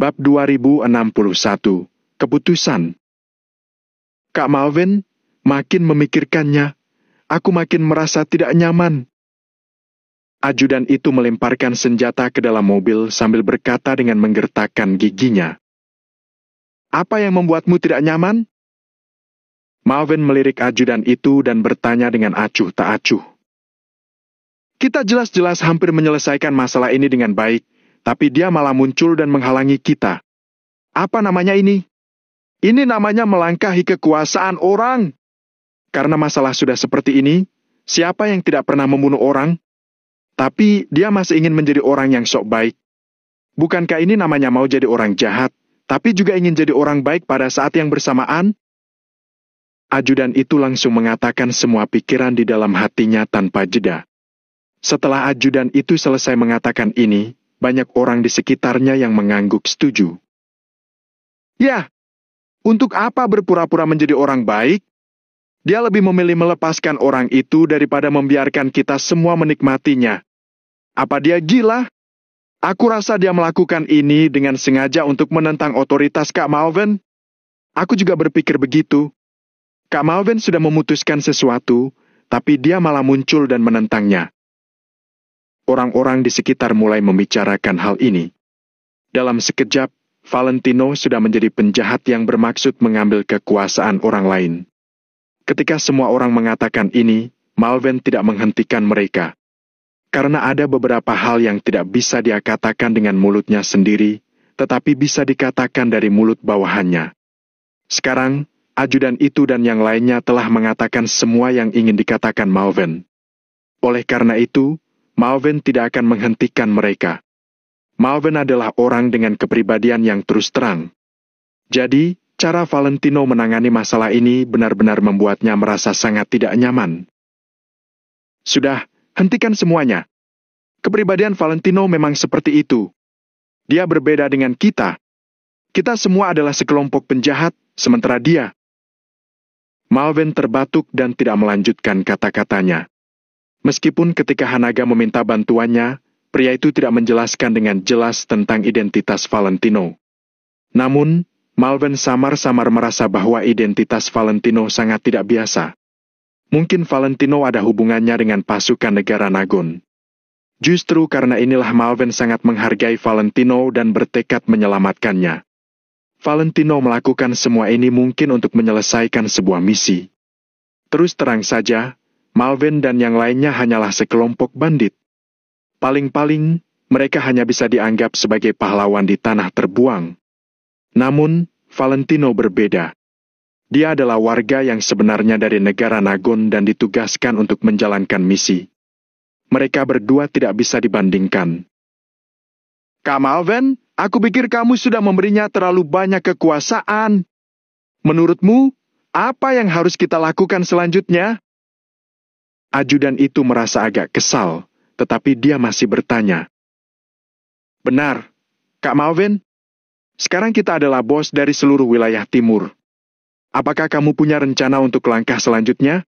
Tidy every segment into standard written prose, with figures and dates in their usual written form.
Bab 2061, Keputusan. Kak Malvin, makin memikirkannya, aku makin merasa tidak nyaman. Ajudan itu melemparkan senjata ke dalam mobil sambil berkata dengan menggertakkan giginya. Apa yang membuatmu tidak nyaman? Malvin melirik ajudan itu dan bertanya dengan acuh tak acuh. Kita jelas-jelas hampir menyelesaikan masalah ini dengan baik, tapi dia malah muncul dan menghalangi kita. Apa namanya ini? Ini namanya melangkahi kekuasaan orang. Karena masalah sudah seperti ini, siapa yang tidak pernah membunuh orang? Tapi dia masih ingin menjadi orang yang sok baik. Bukankah ini namanya mau jadi orang jahat, tapi juga ingin jadi orang baik pada saat yang bersamaan? Ajudan itu langsung mengatakan semua pikiran di dalam hatinya tanpa jeda. Setelah ajudan itu selesai mengatakan ini, banyak orang di sekitarnya yang mengangguk setuju. Ya, untuk apa berpura-pura menjadi orang baik? Dia lebih memilih melepaskan orang itu daripada membiarkan kita semua menikmatinya. Apa dia gila? Aku rasa dia melakukan ini dengan sengaja untuk menentang otoritas Kak Malvin. Aku juga berpikir begitu. Kak Malvin sudah memutuskan sesuatu, tapi dia malah muncul dan menentangnya. Orang-orang di sekitar mulai membicarakan hal ini. Dalam sekejap, Valentino sudah menjadi penjahat yang bermaksud mengambil kekuasaan orang lain. Ketika semua orang mengatakan ini, Malvin tidak menghentikan mereka. Karena ada beberapa hal yang tidak bisa dia katakan dengan mulutnya sendiri, tetapi bisa dikatakan dari mulut bawahannya. Sekarang, ajudan itu dan yang lainnya telah mengatakan semua yang ingin dikatakan Malvin. Oleh karena itu, Malvin tidak akan menghentikan mereka. Malvin adalah orang dengan kepribadian yang terus terang. Jadi, cara Valentino menangani masalah ini benar-benar membuatnya merasa sangat tidak nyaman. Sudah, hentikan semuanya. Kepribadian Valentino memang seperti itu. Dia berbeda dengan kita. Kita semua adalah sekelompok penjahat, sementara dia. Malvin terbatuk dan tidak melanjutkan kata-katanya. Meskipun ketika Hanaga meminta bantuannya, pria itu tidak menjelaskan dengan jelas tentang identitas Valentino. Namun, Malvin samar-samar merasa bahwa identitas Valentino sangat tidak biasa. Mungkin Valentino ada hubungannya dengan pasukan negara Nagon. Justru karena inilah Malvin sangat menghargai Valentino dan bertekad menyelamatkannya. Valentino melakukan semua ini mungkin untuk menyelesaikan sebuah misi. Terus terang saja, Malvin dan yang lainnya hanyalah sekelompok bandit. Paling-paling, mereka hanya bisa dianggap sebagai pahlawan di tanah terbuang. Namun, Valentino berbeda. Dia adalah warga yang sebenarnya dari negara Nagon dan ditugaskan untuk menjalankan misi. Mereka berdua tidak bisa dibandingkan. Kak Malvin, aku pikir kamu sudah memberinya terlalu banyak kekuasaan. Menurutmu, apa yang harus kita lakukan selanjutnya? Ajudan itu merasa agak kesal, tetapi dia masih bertanya. Benar, Kak Malvin. Sekarang kita adalah bos dari seluruh wilayah timur. Apakah kamu punya rencana untuk langkah selanjutnya?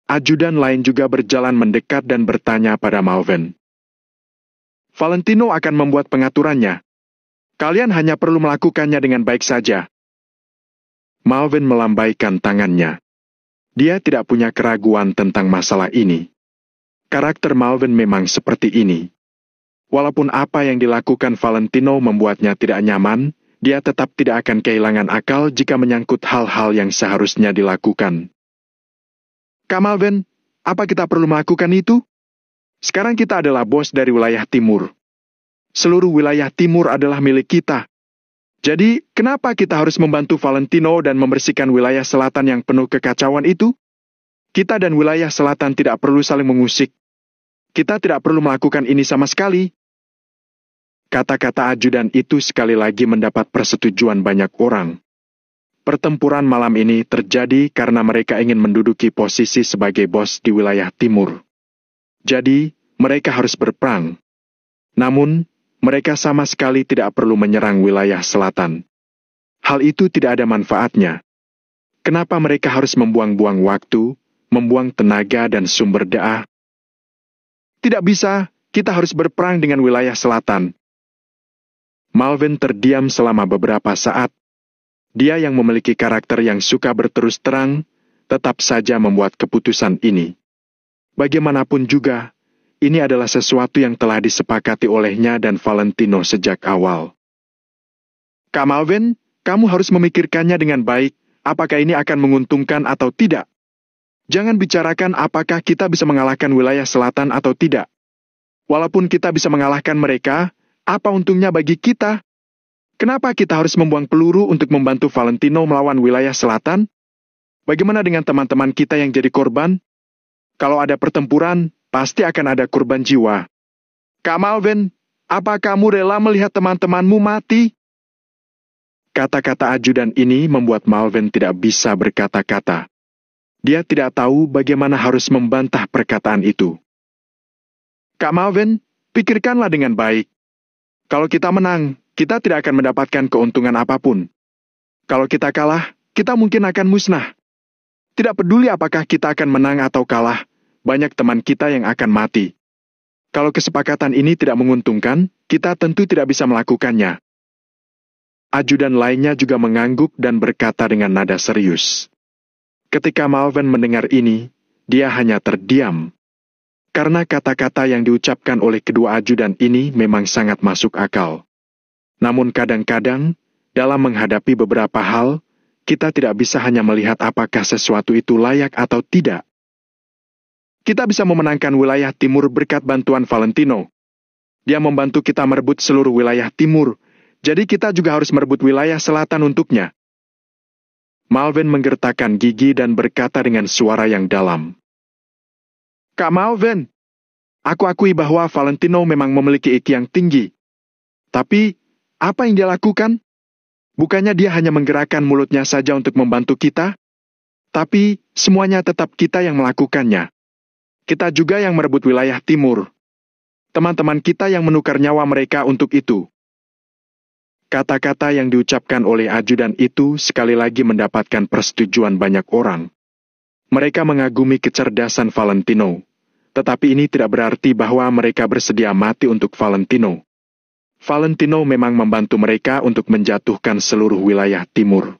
Ajudan lain juga berjalan mendekat dan bertanya pada Malvin. Valentino akan membuat pengaturannya. Kalian hanya perlu melakukannya dengan baik saja. Malvin melambaikan tangannya. Dia tidak punya keraguan tentang masalah ini. Karakter Malvin memang seperti ini. Walaupun apa yang dilakukan Valentino membuatnya tidak nyaman, dia tetap tidak akan kehilangan akal jika menyangkut hal-hal yang seharusnya dilakukan. Kak Malvin, apa kita perlu melakukan itu? Sekarang kita adalah bos dari wilayah timur. Seluruh wilayah timur adalah milik kita. Jadi, kenapa kita harus membantu Valentino dan membersihkan wilayah selatan yang penuh kekacauan itu? Kita dan wilayah selatan tidak perlu saling mengusik. Kita tidak perlu melakukan ini sama sekali. Kata-kata ajudan itu sekali lagi mendapat persetujuan banyak orang. Pertempuran malam ini terjadi karena mereka ingin menduduki posisi sebagai bos di wilayah timur. Jadi, mereka harus berperang. Namun, mereka sama sekali tidak perlu menyerang wilayah selatan. Hal itu tidak ada manfaatnya. Kenapa mereka harus membuang-buang waktu, membuang tenaga dan sumber daya? Tidak bisa, kita harus berperang dengan wilayah selatan. Malvin terdiam selama beberapa saat. Dia yang memiliki karakter yang suka berterus terang, tetap saja membuat keputusan ini. Bagaimanapun juga, ini adalah sesuatu yang telah disepakati olehnya dan Valentino sejak awal. Kak Malvin, kamu harus memikirkannya dengan baik, apakah ini akan menguntungkan atau tidak. Jangan bicarakan apakah kita bisa mengalahkan wilayah selatan atau tidak. Walaupun kita bisa mengalahkan mereka, apa untungnya bagi kita? Kenapa kita harus membuang peluru untuk membantu Valentino melawan wilayah selatan? Bagaimana dengan teman-teman kita yang jadi korban? Kalau ada pertempuran, pasti akan ada korban jiwa. Kak Malvin, apa kamu rela melihat teman-temanmu mati? Kata-kata ajudan ini membuat Malvin tidak bisa berkata-kata. Dia tidak tahu bagaimana harus membantah perkataan itu. Kak Malvin, pikirkanlah dengan baik. Kalau kita menang, kita tidak akan mendapatkan keuntungan apapun. Kalau kita kalah, kita mungkin akan musnah. Tidak peduli apakah kita akan menang atau kalah, banyak teman kita yang akan mati. Kalau kesepakatan ini tidak menguntungkan, kita tentu tidak bisa melakukannya. Ajudan lainnya juga mengangguk dan berkata dengan nada serius. Ketika Malvin mendengar ini, dia hanya terdiam. Karena kata-kata yang diucapkan oleh kedua ajudan ini memang sangat masuk akal. Namun kadang-kadang, dalam menghadapi beberapa hal, kita tidak bisa hanya melihat apakah sesuatu itu layak atau tidak. Kita bisa memenangkan wilayah timur berkat bantuan Valentino. Dia membantu kita merebut seluruh wilayah timur, jadi kita juga harus merebut wilayah selatan untuknya. Malvin menggertakkan gigi dan berkata dengan suara yang dalam. Kak Malvin, aku akui bahwa Valentino memang memiliki IQ yang tinggi. Tapi, apa yang dia lakukan? Bukannya dia hanya menggerakkan mulutnya saja untuk membantu kita? Tapi, semuanya tetap kita yang melakukannya. Kita juga yang merebut wilayah timur. Teman-teman kita yang menukar nyawa mereka untuk itu. Kata-kata yang diucapkan oleh ajudan itu sekali lagi mendapatkan persetujuan banyak orang. Mereka mengagumi kecerdasan Valentino, tetapi ini tidak berarti bahwa mereka bersedia mati untuk Valentino. Valentino memang membantu mereka untuk menjatuhkan seluruh wilayah timur.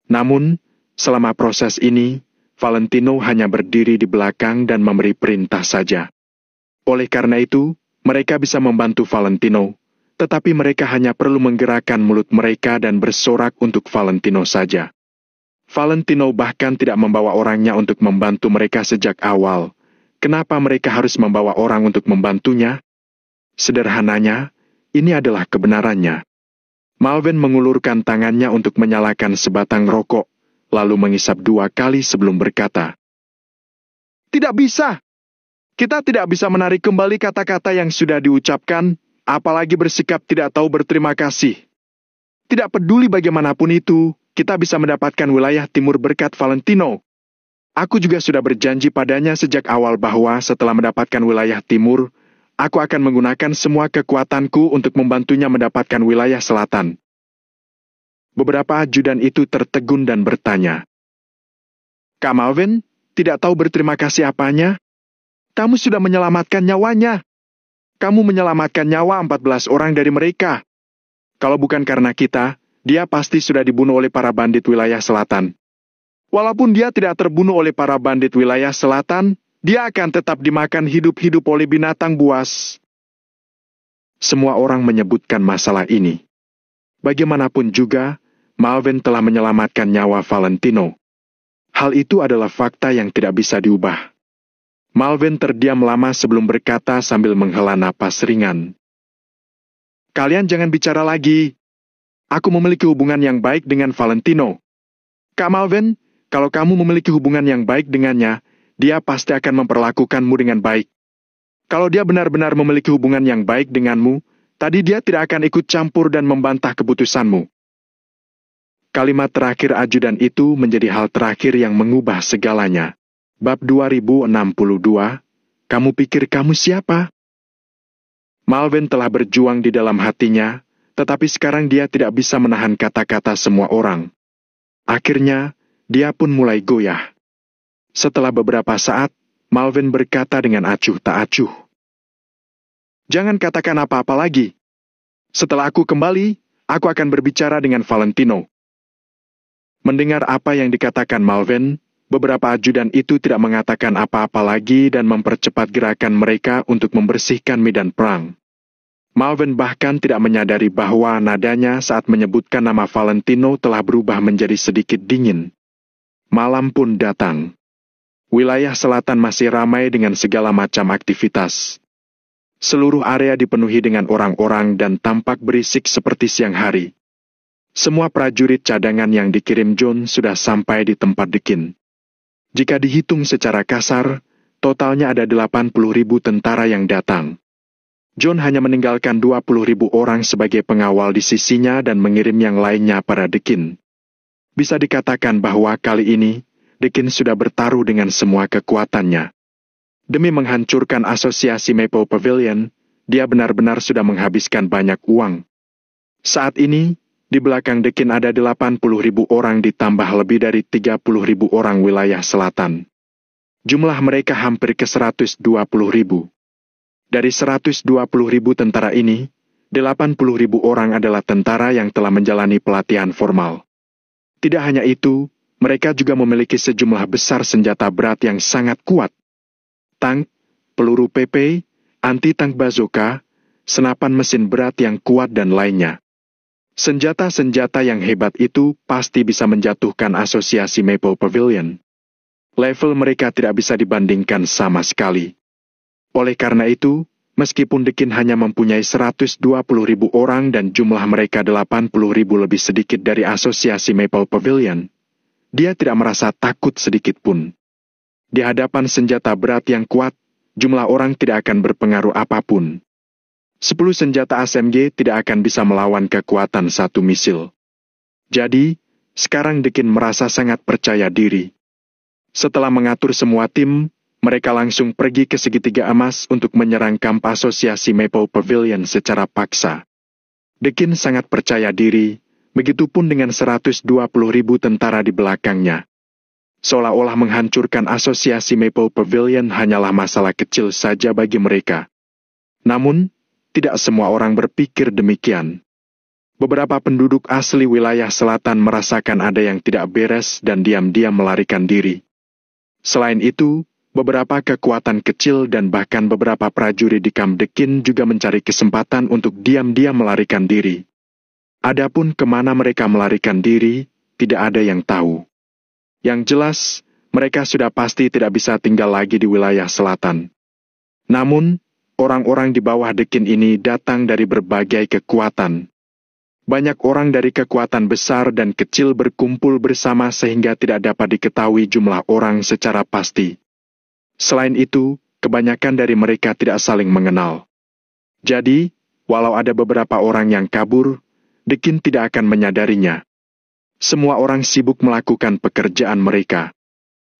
Namun, selama proses ini, Valentino hanya berdiri di belakang dan memberi perintah saja. Oleh karena itu, mereka bisa membantu Valentino, tetapi mereka hanya perlu menggerakkan mulut mereka dan bersorak untuk Valentino saja. Valentino bahkan tidak membawa orangnya untuk membantu mereka sejak awal. Kenapa mereka harus membawa orang untuk membantunya? Sederhananya, ini adalah kebenarannya. Malvin mengulurkan tangannya untuk menyalakan sebatang rokok, lalu mengisap 2 kali sebelum berkata, "Tidak bisa! Kita tidak bisa menarik kembali kata-kata yang sudah diucapkan, apalagi bersikap tidak tahu berterima kasih. Tidak peduli bagaimanapun itu, kita bisa mendapatkan wilayah timur berkat Valentino. Aku juga sudah berjanji padanya sejak awal bahwa setelah mendapatkan wilayah timur, aku akan menggunakan semua kekuatanku untuk membantunya mendapatkan wilayah selatan." Beberapa ajudan itu tertegun dan bertanya, "Kak Malvin, tidak tahu berterima kasih apanya? Kamu sudah menyelamatkan nyawanya. Kamu menyelamatkan nyawa 14 orang dari mereka. Kalau bukan karena kita, dia pasti sudah dibunuh oleh para bandit wilayah selatan. Walaupun dia tidak terbunuh oleh para bandit wilayah selatan, dia akan tetap dimakan hidup-hidup oleh binatang buas." Semua orang menyebutkan masalah ini. Bagaimanapun juga, Malvin telah menyelamatkan nyawa Valentino. Hal itu adalah fakta yang tidak bisa diubah. Malvin terdiam lama sebelum berkata sambil menghela napas ringan. "Kalian jangan bicara lagi. Aku memiliki hubungan yang baik dengan Valentino. Kak Malvin, kalau kamu memiliki hubungan yang baik dengannya, dia pasti akan memperlakukanmu dengan baik. Kalau dia benar-benar memiliki hubungan yang baik denganmu, tadi dia tidak akan ikut campur dan membantah keputusanmu. Kalimat terakhir ajudan itu menjadi hal terakhir yang mengubah segalanya. Bab 2062, kamu pikir kamu siapa? Malvin telah berjuang di dalam hatinya, tetapi sekarang dia tidak bisa menahan kata-kata semua orang. Akhirnya, dia pun mulai goyah. Setelah beberapa saat, Malvin berkata dengan acuh tak acuh. Jangan katakan apa-apa lagi. Setelah aku kembali, aku akan berbicara dengan Valentino. Mendengar apa yang dikatakan Malvin, beberapa ajudan itu tidak mengatakan apa-apa lagi dan mempercepat gerakan mereka untuk membersihkan medan perang. Malvin bahkan tidak menyadari bahwa nadanya saat menyebutkan nama Valentino telah berubah menjadi sedikit dingin. Malam pun datang. Wilayah selatan masih ramai dengan segala macam aktivitas. Seluruh area dipenuhi dengan orang-orang dan tampak berisik seperti siang hari. Semua prajurit cadangan yang dikirim John sudah sampai di tempat Dekin. Jika dihitung secara kasar, totalnya ada 80.000 tentara yang datang. John hanya meninggalkan 20.000 orang sebagai pengawal di sisinya dan mengirim yang lainnya pada Dekin. Bisa dikatakan bahwa kali ini, Dekin sudah bertaruh dengan semua kekuatannya. Demi menghancurkan asosiasi Maple Pavilion, dia benar-benar sudah menghabiskan banyak uang. Saat ini, di belakang Dekin ada 80.000 orang ditambah lebih dari 30.000 orang wilayah selatan. Jumlah mereka hampir ke 120.000. Dari 120.000 tentara ini, 80.000 orang adalah tentara yang telah menjalani pelatihan formal. Tidak hanya itu, mereka juga memiliki sejumlah besar senjata berat yang sangat kuat. Tank, peluru PP, anti-tank bazooka, senapan mesin berat yang kuat dan lainnya. Senjata-senjata yang hebat itu pasti bisa menjatuhkan asosiasi Maple Pavilion. Level mereka tidak bisa dibandingkan sama sekali. Oleh karena itu, meskipun Dekin hanya mempunyai 120.000 orang dan jumlah mereka 80.000 lebih sedikit dari asosiasi Maple Pavilion, dia tidak merasa takut sedikit pun. Di hadapan senjata berat yang kuat, jumlah orang tidak akan berpengaruh apapun. 10 senjata SMG tidak akan bisa melawan kekuatan satu misil. Jadi, sekarang Dekin merasa sangat percaya diri. Setelah mengatur semua tim, mereka langsung pergi ke segitiga emas untuk menyerang kamp asosiasi Maple Pavilion secara paksa. Dekin sangat percaya diri, begitupun dengan 120.000 tentara di belakangnya. Seolah-olah menghancurkan asosiasi Maple Pavilion hanyalah masalah kecil saja bagi mereka. Namun, tidak semua orang berpikir demikian. Beberapa penduduk asli wilayah selatan merasakan ada yang tidak beres dan diam-diam melarikan diri. Selain itu, beberapa kekuatan kecil dan bahkan beberapa prajurit di kamp Dekin juga mencari kesempatan untuk diam-diam melarikan diri. Adapun kemana mereka melarikan diri, tidak ada yang tahu. Yang jelas, mereka sudah pasti tidak bisa tinggal lagi di wilayah selatan. Namun, orang-orang di bawah Dekin ini datang dari berbagai kekuatan. Banyak orang dari kekuatan besar dan kecil berkumpul bersama sehingga tidak dapat diketahui jumlah orang secara pasti. Selain itu, kebanyakan dari mereka tidak saling mengenal. Jadi, walau ada beberapa orang yang kabur, Dekin tidak akan menyadarinya. Semua orang sibuk melakukan pekerjaan mereka.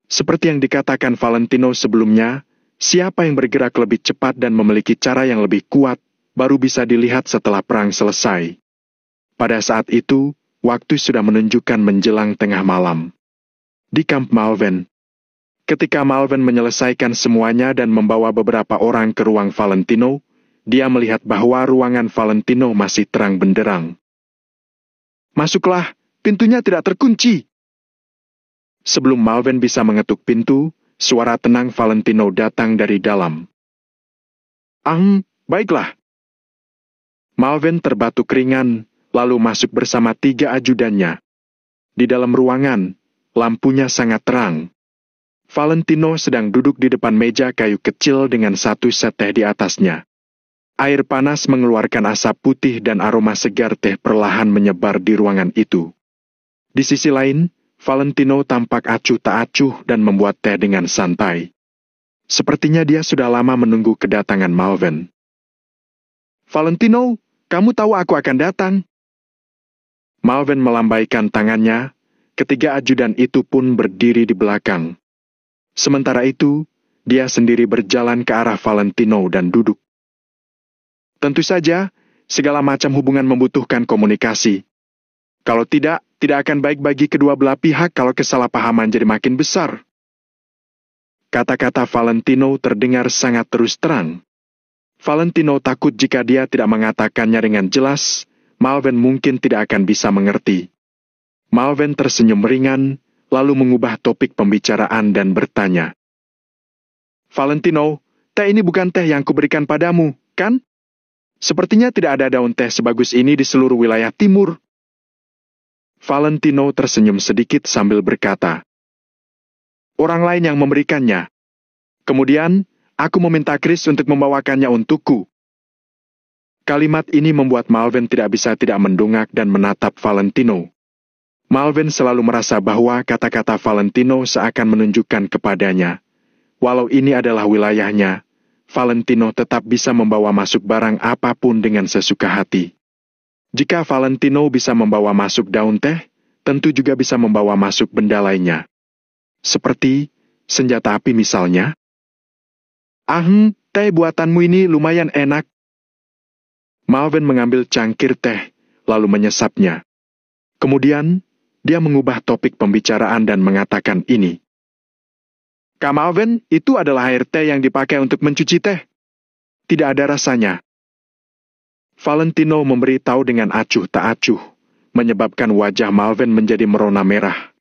Seperti yang dikatakan Valentino sebelumnya, siapa yang bergerak lebih cepat dan memiliki cara yang lebih kuat, baru bisa dilihat setelah perang selesai. Pada saat itu, waktu sudah menunjukkan menjelang tengah malam. Di kamp Malvin. Ketika Malvin menyelesaikan semuanya dan membawa beberapa orang ke ruang Valentino, dia melihat bahwa ruangan Valentino masih terang benderang. Masuklah, pintunya tidak terkunci. Sebelum Malvin bisa mengetuk pintu, suara tenang Valentino datang dari dalam. Baiklah. Malvin terbatuk ringan, lalu masuk bersama 3 ajudannya. Di dalam ruangan, lampunya sangat terang. Valentino sedang duduk di depan meja kayu kecil dengan satu set teh di atasnya. Air panas mengeluarkan asap putih dan aroma segar teh perlahan menyebar di ruangan itu. Di sisi lain, Valentino tampak acuh tak acuh dan membuat teh dengan santai. Sepertinya dia sudah lama menunggu kedatangan Malvern. "Valentino, kamu tahu aku akan datang." Malvern melambaikan tangannya, ketiga ajudan itu pun berdiri di belakang. Sementara itu, dia sendiri berjalan ke arah Valentino dan duduk. Tentu saja, segala macam hubungan membutuhkan komunikasi. Kalau tidak akan baik bagi kedua belah pihak kalau kesalahpahaman jadi makin besar. Kata-kata Valentino terdengar sangat terus terang. Valentino takut jika dia tidak mengatakannya dengan jelas, Malvern mungkin tidak akan bisa mengerti. Malvern tersenyum ringan, lalu mengubah topik pembicaraan dan bertanya. "Valentino, teh ini bukan teh yang kuberikan padamu, kan? Sepertinya tidak ada daun teh sebagus ini di seluruh wilayah timur." Valentino tersenyum sedikit sambil berkata, "Orang lain yang memberikannya. Kemudian, aku meminta Chris untuk membawakannya untukku." Kalimat ini membuat Malvern tidak bisa tidak mendongak dan menatap Valentino. Malvern selalu merasa bahwa kata-kata Valentino seakan menunjukkan kepadanya, walau ini adalah wilayahnya, Valentino tetap bisa membawa masuk barang apapun dengan sesuka hati. Jika Valentino bisa membawa masuk daun teh, tentu juga bisa membawa masuk benda lainnya. Seperti senjata api misalnya. Teh buatanmu ini lumayan enak." Malvern mengambil cangkir teh, lalu menyesapnya. Kemudian, dia mengubah topik pembicaraan dan mengatakan ini. "Kak Malvern, itu adalah air teh yang dipakai untuk mencuci teh. Tidak ada rasanya." Valentino memberitahu dengan acuh tak acuh, menyebabkan wajah Malvern menjadi merona merah.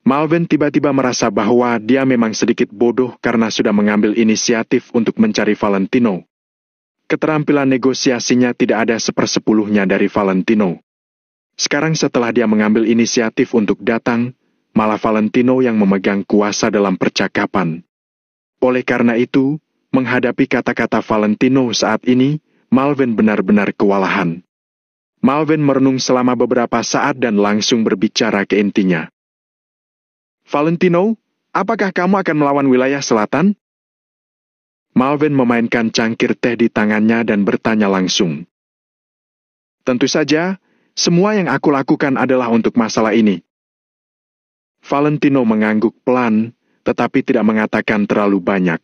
Malvern tiba-tiba merasa bahwa dia memang sedikit bodoh karena sudah mengambil inisiatif untuk mencari Valentino. Keterampilan negosiasinya tidak ada sepersepuluhnya dari Valentino. Sekarang setelah dia mengambil inisiatif untuk datang, malah Valentino yang memegang kuasa dalam percakapan. Oleh karena itu, menghadapi kata-kata Valentino saat ini, Malvern benar-benar kewalahan. Malvern merenung selama beberapa saat dan langsung berbicara ke intinya. "Valentino, apakah kamu akan melawan wilayah selatan?" Malvern memainkan cangkir teh di tangannya dan bertanya langsung. "Tentu saja, semua yang aku lakukan adalah untuk masalah ini." Valentino mengangguk pelan, tetapi tidak mengatakan terlalu banyak.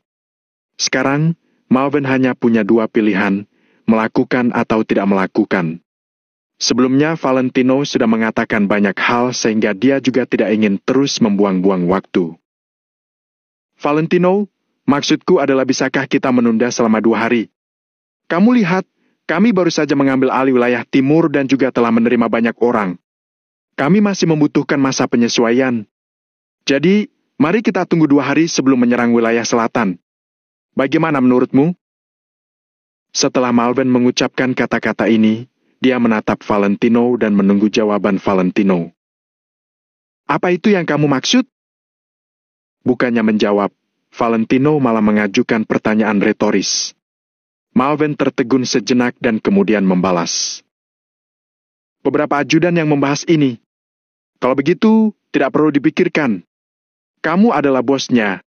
Sekarang, Malvern hanya punya dua pilihan, melakukan atau tidak melakukan. Sebelumnya, Valentino sudah mengatakan banyak hal sehingga dia juga tidak ingin terus membuang-buang waktu. "Valentino, maksudku adalah bisakah kita menunda selama 2 hari? Kamu lihat, kami baru saja mengambil alih wilayah timur dan juga telah menerima banyak orang. Kami masih membutuhkan masa penyesuaian. Jadi, mari kita tunggu 2 hari sebelum menyerang wilayah selatan. Bagaimana menurutmu?" Setelah Malvern mengucapkan kata-kata ini, dia menatap Valentino dan menunggu jawaban Valentino. "Apa itu yang kamu maksud?" Bukannya menjawab, Valentino malah mengajukan pertanyaan retoris. Malvern tertegun sejenak dan kemudian membalas. "Beberapa ajudan yang membahas ini. Kalau begitu, tidak perlu dipikirkan. Kamu adalah bosnya.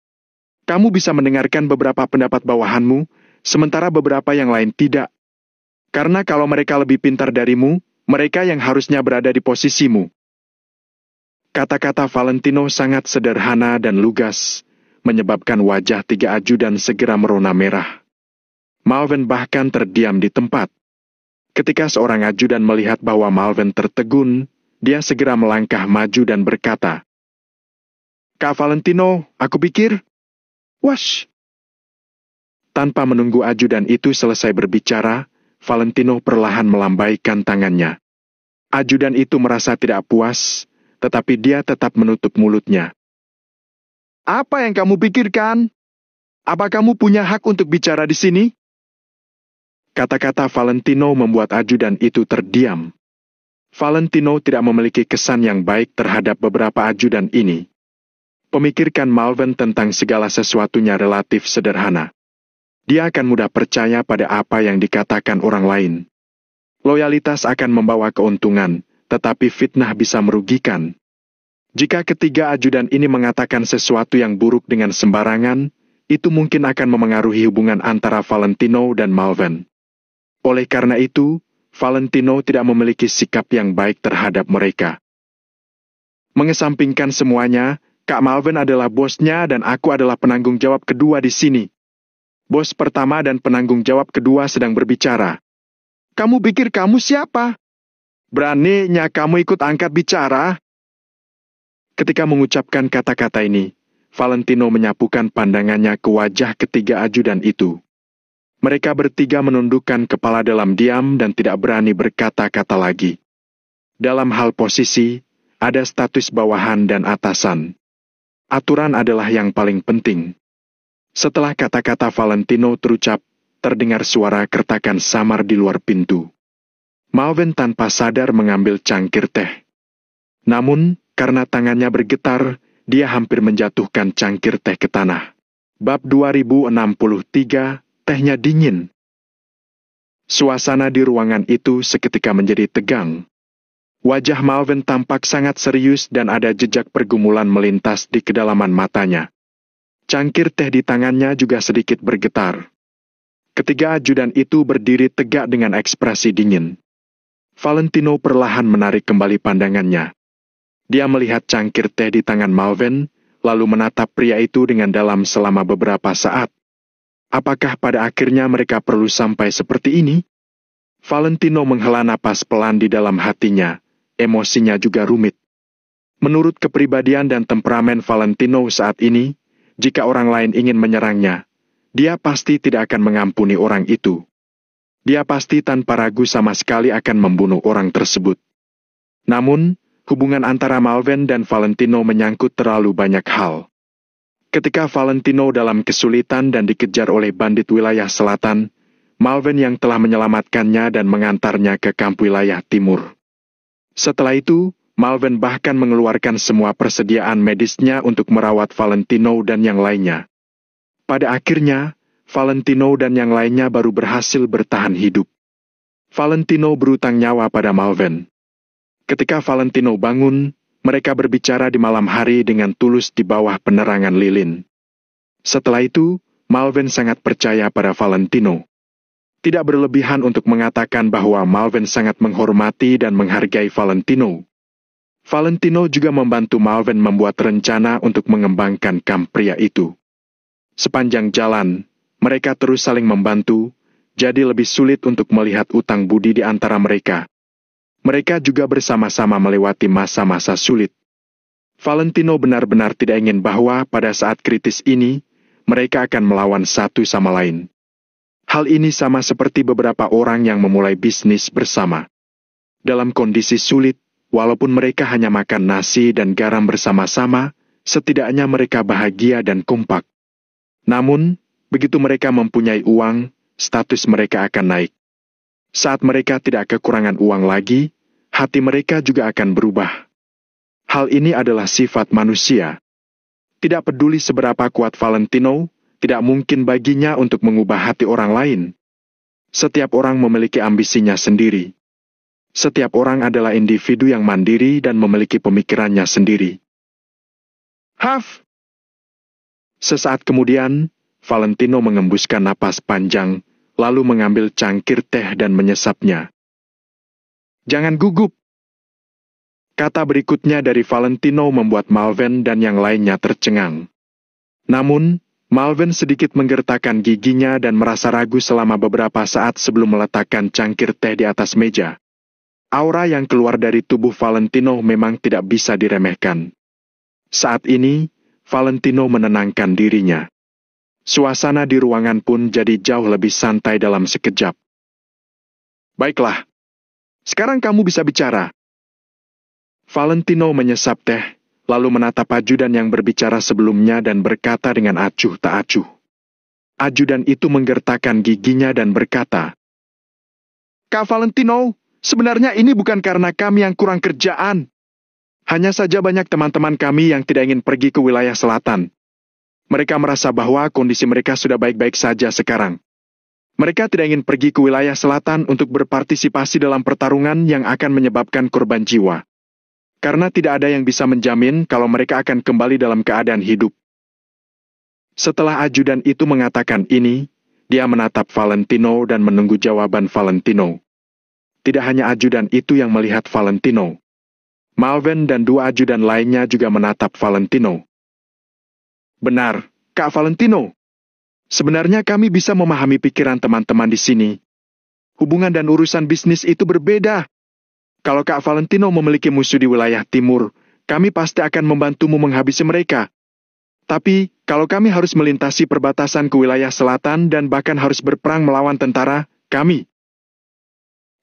Kamu bisa mendengarkan beberapa pendapat bawahanmu, sementara beberapa yang lain tidak. Karena kalau mereka lebih pintar darimu, mereka yang harusnya berada di posisimu." Kata-kata Valentino sangat sederhana dan lugas, menyebabkan wajah 3 ajudan segera merona merah. Malvern bahkan terdiam di tempat. Ketika seorang ajudan melihat bahwa Malvern tertegun, dia segera melangkah maju dan berkata, "Kak Valentino, aku pikir..." "Wash!" Tanpa menunggu ajudan itu selesai berbicara, Valentino perlahan melambaikan tangannya. Ajudan itu merasa tidak puas, tetapi dia tetap menutup mulutnya. "Apa yang kamu pikirkan? Apa kamu punya hak untuk bicara di sini?" Kata-kata Valentino membuat ajudan itu terdiam. Valentino tidak memiliki kesan yang baik terhadap beberapa ajudan ini. Pemikirkan Malvern tentang segala sesuatunya relatif sederhana. Dia akan mudah percaya pada apa yang dikatakan orang lain. Loyalitas akan membawa keuntungan, tetapi fitnah bisa merugikan. Jika ketiga ajudan ini mengatakan sesuatu yang buruk dengan sembarangan, itu mungkin akan memengaruhi hubungan antara Valentino dan Malvern. Oleh karena itu, Valentino tidak memiliki sikap yang baik terhadap mereka. Mengesampingkan semuanya, Kak Malvern adalah bosnya dan aku adalah penanggung jawab kedua di sini. Bos pertama dan penanggung jawab kedua sedang berbicara. Kamu pikir kamu siapa? Beraninya kamu ikut angkat bicara? Ketika mengucapkan kata-kata ini, Valentino menyapukan pandangannya ke wajah ketiga ajudan itu. Mereka bertiga menundukkan kepala dalam diam dan tidak berani berkata-kata lagi. Dalam hal posisi, ada status bawahan dan atasan. Aturan adalah yang paling penting. Setelah kata-kata Valentino terucap, terdengar suara kertakan samar di luar pintu. Malvern tanpa sadar mengambil cangkir teh. Namun, karena tangannya bergetar, dia hampir menjatuhkan cangkir teh ke tanah. Bab 2063, tehnya dingin. Suasana di ruangan itu seketika menjadi tegang. Wajah Malvern tampak sangat serius dan ada jejak pergumulan melintas di kedalaman matanya. Cangkir teh di tangannya juga sedikit bergetar. Ketiga ajudan itu berdiri tegak dengan ekspresi dingin. Valentino perlahan menarik kembali pandangannya. Dia melihat cangkir teh di tangan Malvern, lalu menatap pria itu dengan dalam selama beberapa saat. Apakah pada akhirnya mereka perlu sampai seperti ini? Valentino menghela napas pelan di dalam hatinya. Emosinya juga rumit. Menurut kepribadian dan temperamen Valentino saat ini, jika orang lain ingin menyerangnya, dia pasti tidak akan mengampuni orang itu. Dia pasti tanpa ragu sama sekali akan membunuh orang tersebut. Namun, hubungan antara Malvern dan Valentino menyangkut terlalu banyak hal. Ketika Valentino dalam kesulitan dan dikejar oleh bandit wilayah selatan, Malvern yang telah menyelamatkannya dan mengantarnya ke kamp wilayah timur. Setelah itu, Malvern bahkan mengeluarkan semua persediaan medisnya untuk merawat Valentino dan yang lainnya. Pada akhirnya, Valentino dan yang lainnya baru berhasil bertahan hidup. Valentino berutang nyawa pada Malvern. Ketika Valentino bangun, mereka berbicara di malam hari dengan tulus di bawah penerangan lilin. Setelah itu, Malvern sangat percaya pada Valentino. Tidak berlebihan untuk mengatakan bahwa Malvern sangat menghormati dan menghargai Valentino. Valentino juga membantu Malvern membuat rencana untuk mengembangkan kamp pria itu. Sepanjang jalan, mereka terus saling membantu, jadi lebih sulit untuk melihat utang budi di antara mereka. Mereka juga bersama-sama melewati masa-masa sulit. Valentino benar-benar tidak ingin bahwa pada saat kritis ini, mereka akan melawan satu sama lain. Hal ini sama seperti beberapa orang yang memulai bisnis bersama. Dalam kondisi sulit, walaupun mereka hanya makan nasi dan garam bersama-sama, setidaknya mereka bahagia dan kompak. Namun, begitu mereka mempunyai uang, status mereka akan naik. Saat mereka tidak kekurangan uang lagi, hati mereka juga akan berubah. Hal ini adalah sifat manusia. Tidak peduli seberapa kuat Valentino, tidak mungkin baginya untuk mengubah hati orang lain. Setiap orang memiliki ambisinya sendiri. Setiap orang adalah individu yang mandiri dan memiliki pemikirannya sendiri. Haf! Sesaat kemudian, Valentino mengembuskan napas panjang, lalu mengambil cangkir teh dan menyesapnya. Jangan gugup! Kata berikutnya dari Valentino membuat Malvern dan yang lainnya tercengang. Namun, Malvern sedikit menggertakkan giginya dan merasa ragu selama beberapa saat sebelum meletakkan cangkir teh di atas meja. Aura yang keluar dari tubuh Valentino memang tidak bisa diremehkan. Saat ini, Valentino menenangkan dirinya. Suasana di ruangan pun jadi jauh lebih santai dalam sekejap. Baiklah, sekarang kamu bisa bicara. Valentino menyesap teh, lalu menatap ajudan yang berbicara sebelumnya dan berkata dengan acuh tak acuh. Ajudan itu menggertakkan giginya dan berkata, Kak Valentino, sebenarnya ini bukan karena kami yang kurang kerjaan. Hanya saja banyak teman-teman kami yang tidak ingin pergi ke wilayah selatan. Mereka merasa bahwa kondisi mereka sudah baik-baik saja sekarang. Mereka tidak ingin pergi ke wilayah selatan untuk berpartisipasi dalam pertarungan yang akan menyebabkan korban jiwa. Karena tidak ada yang bisa menjamin kalau mereka akan kembali dalam keadaan hidup. Setelah ajudan itu mengatakan ini, dia menatap Valentino dan menunggu jawaban Valentino. Tidak hanya ajudan itu yang melihat Valentino. Malvin dan dua ajudan lainnya juga menatap Valentino. Benar, Kak Valentino. Sebenarnya kami bisa memahami pikiran teman-teman di sini. Hubungan dan urusan bisnis itu berbeda. Kalau Kak Valentino memiliki musuh di wilayah timur, kami pasti akan membantumu menghabisi mereka. Tapi, kalau kami harus melintasi perbatasan ke wilayah selatan dan bahkan harus berperang melawan tentara, kami.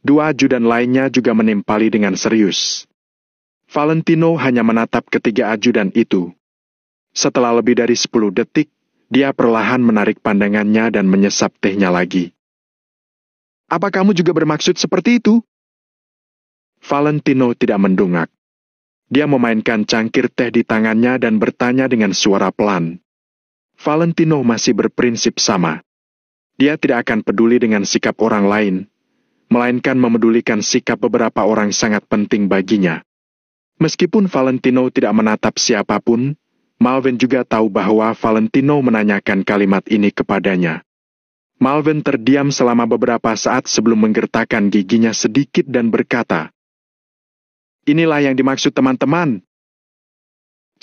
Dua ajudan lainnya juga menimpali dengan serius. Valentino hanya menatap ketiga ajudan itu. Setelah lebih dari 10 detik, dia perlahan menarik pandangannya dan menyesap tehnya lagi. Apa kamu juga bermaksud seperti itu? Valentino tidak mendongak. Dia memainkan cangkir teh di tangannya dan bertanya dengan suara pelan. Valentino masih berprinsip sama. Dia tidak akan peduli dengan sikap orang lain, melainkan memedulikan sikap beberapa orang sangat penting baginya. Meskipun Valentino tidak menatap siapapun, Malvin juga tahu bahwa Valentino menanyakan kalimat ini kepadanya. Malvin terdiam selama beberapa saat sebelum menggertakkan giginya sedikit dan berkata, "Inilah yang dimaksud teman-teman."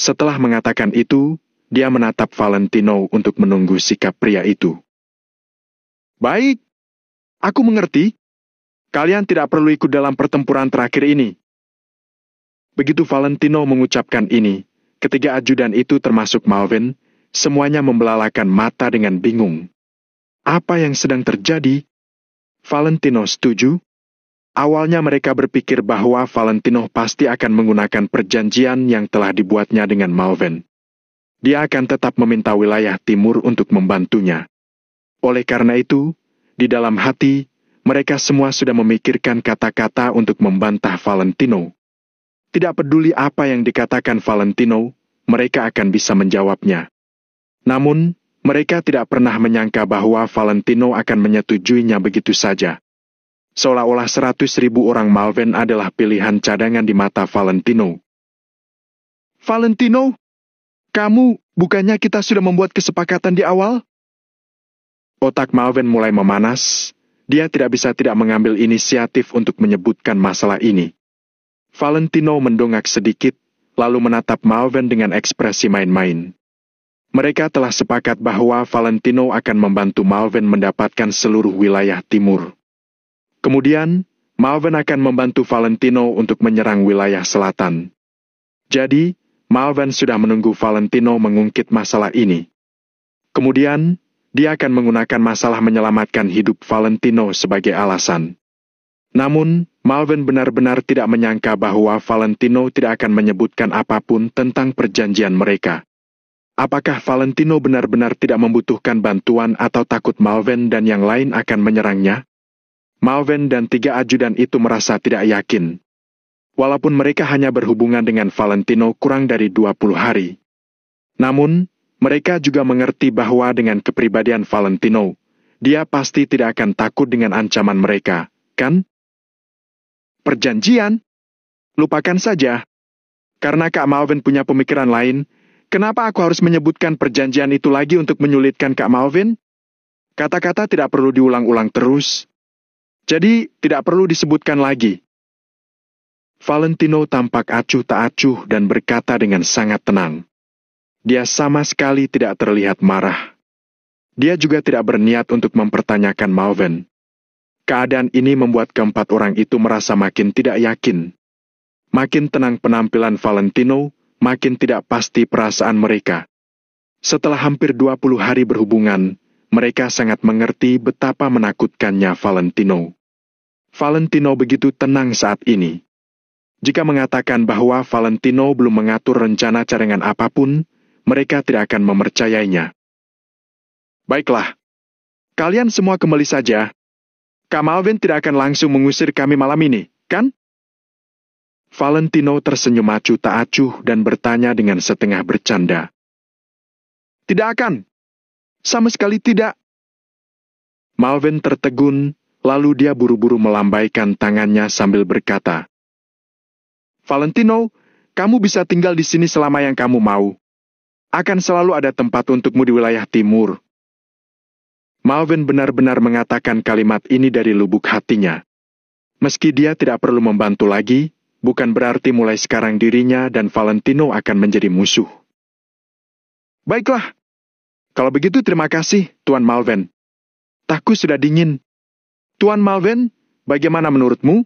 Setelah mengatakan itu, dia menatap Valentino untuk menunggu sikap pria itu. Baik, aku mengerti. Kalian tidak perlu ikut dalam pertempuran terakhir ini. Begitu Valentino mengucapkan ini, ketiga ajudan itu termasuk Malvin, semuanya membelalakan mata dengan bingung. Apa yang sedang terjadi? Valentino setuju. Awalnya mereka berpikir bahwa Valentino pasti akan menggunakan perjanjian yang telah dibuatnya dengan Malvin. Dia akan tetap meminta wilayah timur untuk membantunya. Oleh karena itu, di dalam hati, mereka semua sudah memikirkan kata-kata untuk membantah Valentino. Tidak peduli apa yang dikatakan Valentino, mereka akan bisa menjawabnya. Namun, mereka tidak pernah menyangka bahwa Valentino akan menyetujuinya begitu saja. Seolah-olah 100.000 orang Malvin adalah pilihan cadangan di mata Valentino. Valentino, kamu, bukannya kita sudah membuat kesepakatan di awal? Otak Malvin mulai memanas. Dia tidak bisa tidak mengambil inisiatif untuk menyebutkan masalah ini. Valentino mendongak sedikit, lalu menatap Malvin dengan ekspresi main-main. Mereka telah sepakat bahwa Valentino akan membantu Malvin mendapatkan seluruh wilayah timur. Kemudian, Malvin akan membantu Valentino untuk menyerang wilayah selatan. Jadi, Malvin sudah menunggu Valentino mengungkit masalah ini. Kemudian, dia akan menggunakan masalah menyelamatkan hidup Valentino sebagai alasan. Namun, Malvin benar-benar tidak menyangka bahwa Valentino tidak akan menyebutkan apapun tentang perjanjian mereka. Apakah Valentino benar-benar tidak membutuhkan bantuan atau takut Malvin dan yang lain akan menyerangnya? Malvin dan tiga ajudan itu merasa tidak yakin. Walaupun mereka hanya berhubungan dengan Valentino kurang dari 20 hari. Namun, mereka juga mengerti bahwa dengan kepribadian Valentino, dia pasti tidak akan takut dengan ancaman mereka, kan? Perjanjian? Lupakan saja. Karena Kak Malvin punya pemikiran lain, kenapa aku harus menyebutkan perjanjian itu lagi untuk menyulitkan Kak Malvin? Kata-kata tidak perlu diulang-ulang terus. Jadi, tidak perlu disebutkan lagi. Valentino tampak acuh tak acuh dan berkata dengan sangat tenang. Dia sama sekali tidak terlihat marah. Dia juga tidak berniat untuk mempertanyakan Malvin. Keadaan ini membuat keempat orang itu merasa makin tidak yakin. Makin tenang penampilan Valentino, makin tidak pasti perasaan mereka. Setelah hampir 20 hari berhubungan, mereka sangat mengerti betapa menakutkannya Valentino. Valentino begitu tenang saat ini. Jika mengatakan bahwa Valentino belum mengatur rencana cadangan apapun, mereka tidak akan mempercayainya. Baiklah, kalian semua kembali saja. Kak Malvin tidak akan langsung mengusir kami malam ini, kan? Valentino tersenyum acuh tak acuh dan bertanya dengan setengah bercanda. Tidak akan. Sama sekali tidak. Malvin tertegun, lalu dia buru-buru melambaikan tangannya sambil berkata, Valentino, Kamu bisa tinggal di sini selama yang kamu mau. Akan selalu ada tempat untukmu di wilayah timur. Malvin benar-benar mengatakan kalimat ini dari lubuk hatinya. Meski dia tidak perlu membantu lagi, bukan berarti mulai sekarang dirinya dan Valentino akan menjadi musuh. Baiklah. Kalau begitu terima kasih, Tuan Malvin. Tahku sudah dingin. Tuan Malvin, bagaimana menurutmu?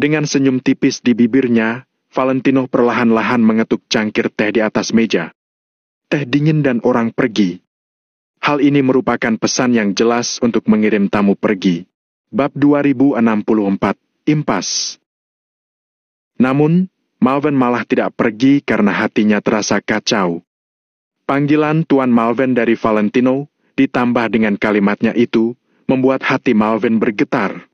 Dengan senyum tipis di bibirnya, Valentino perlahan-lahan mengetuk cangkir teh di atas meja. Teh dingin dan orang pergi. Hal ini merupakan pesan yang jelas untuk mengirim tamu pergi. Bab 2064, Impas. Namun, Malvin malah tidak pergi karena hatinya terasa kacau. Panggilan Tuan Malvin dari Valentino, ditambah dengan kalimatnya itu, membuat hati Malvin bergetar.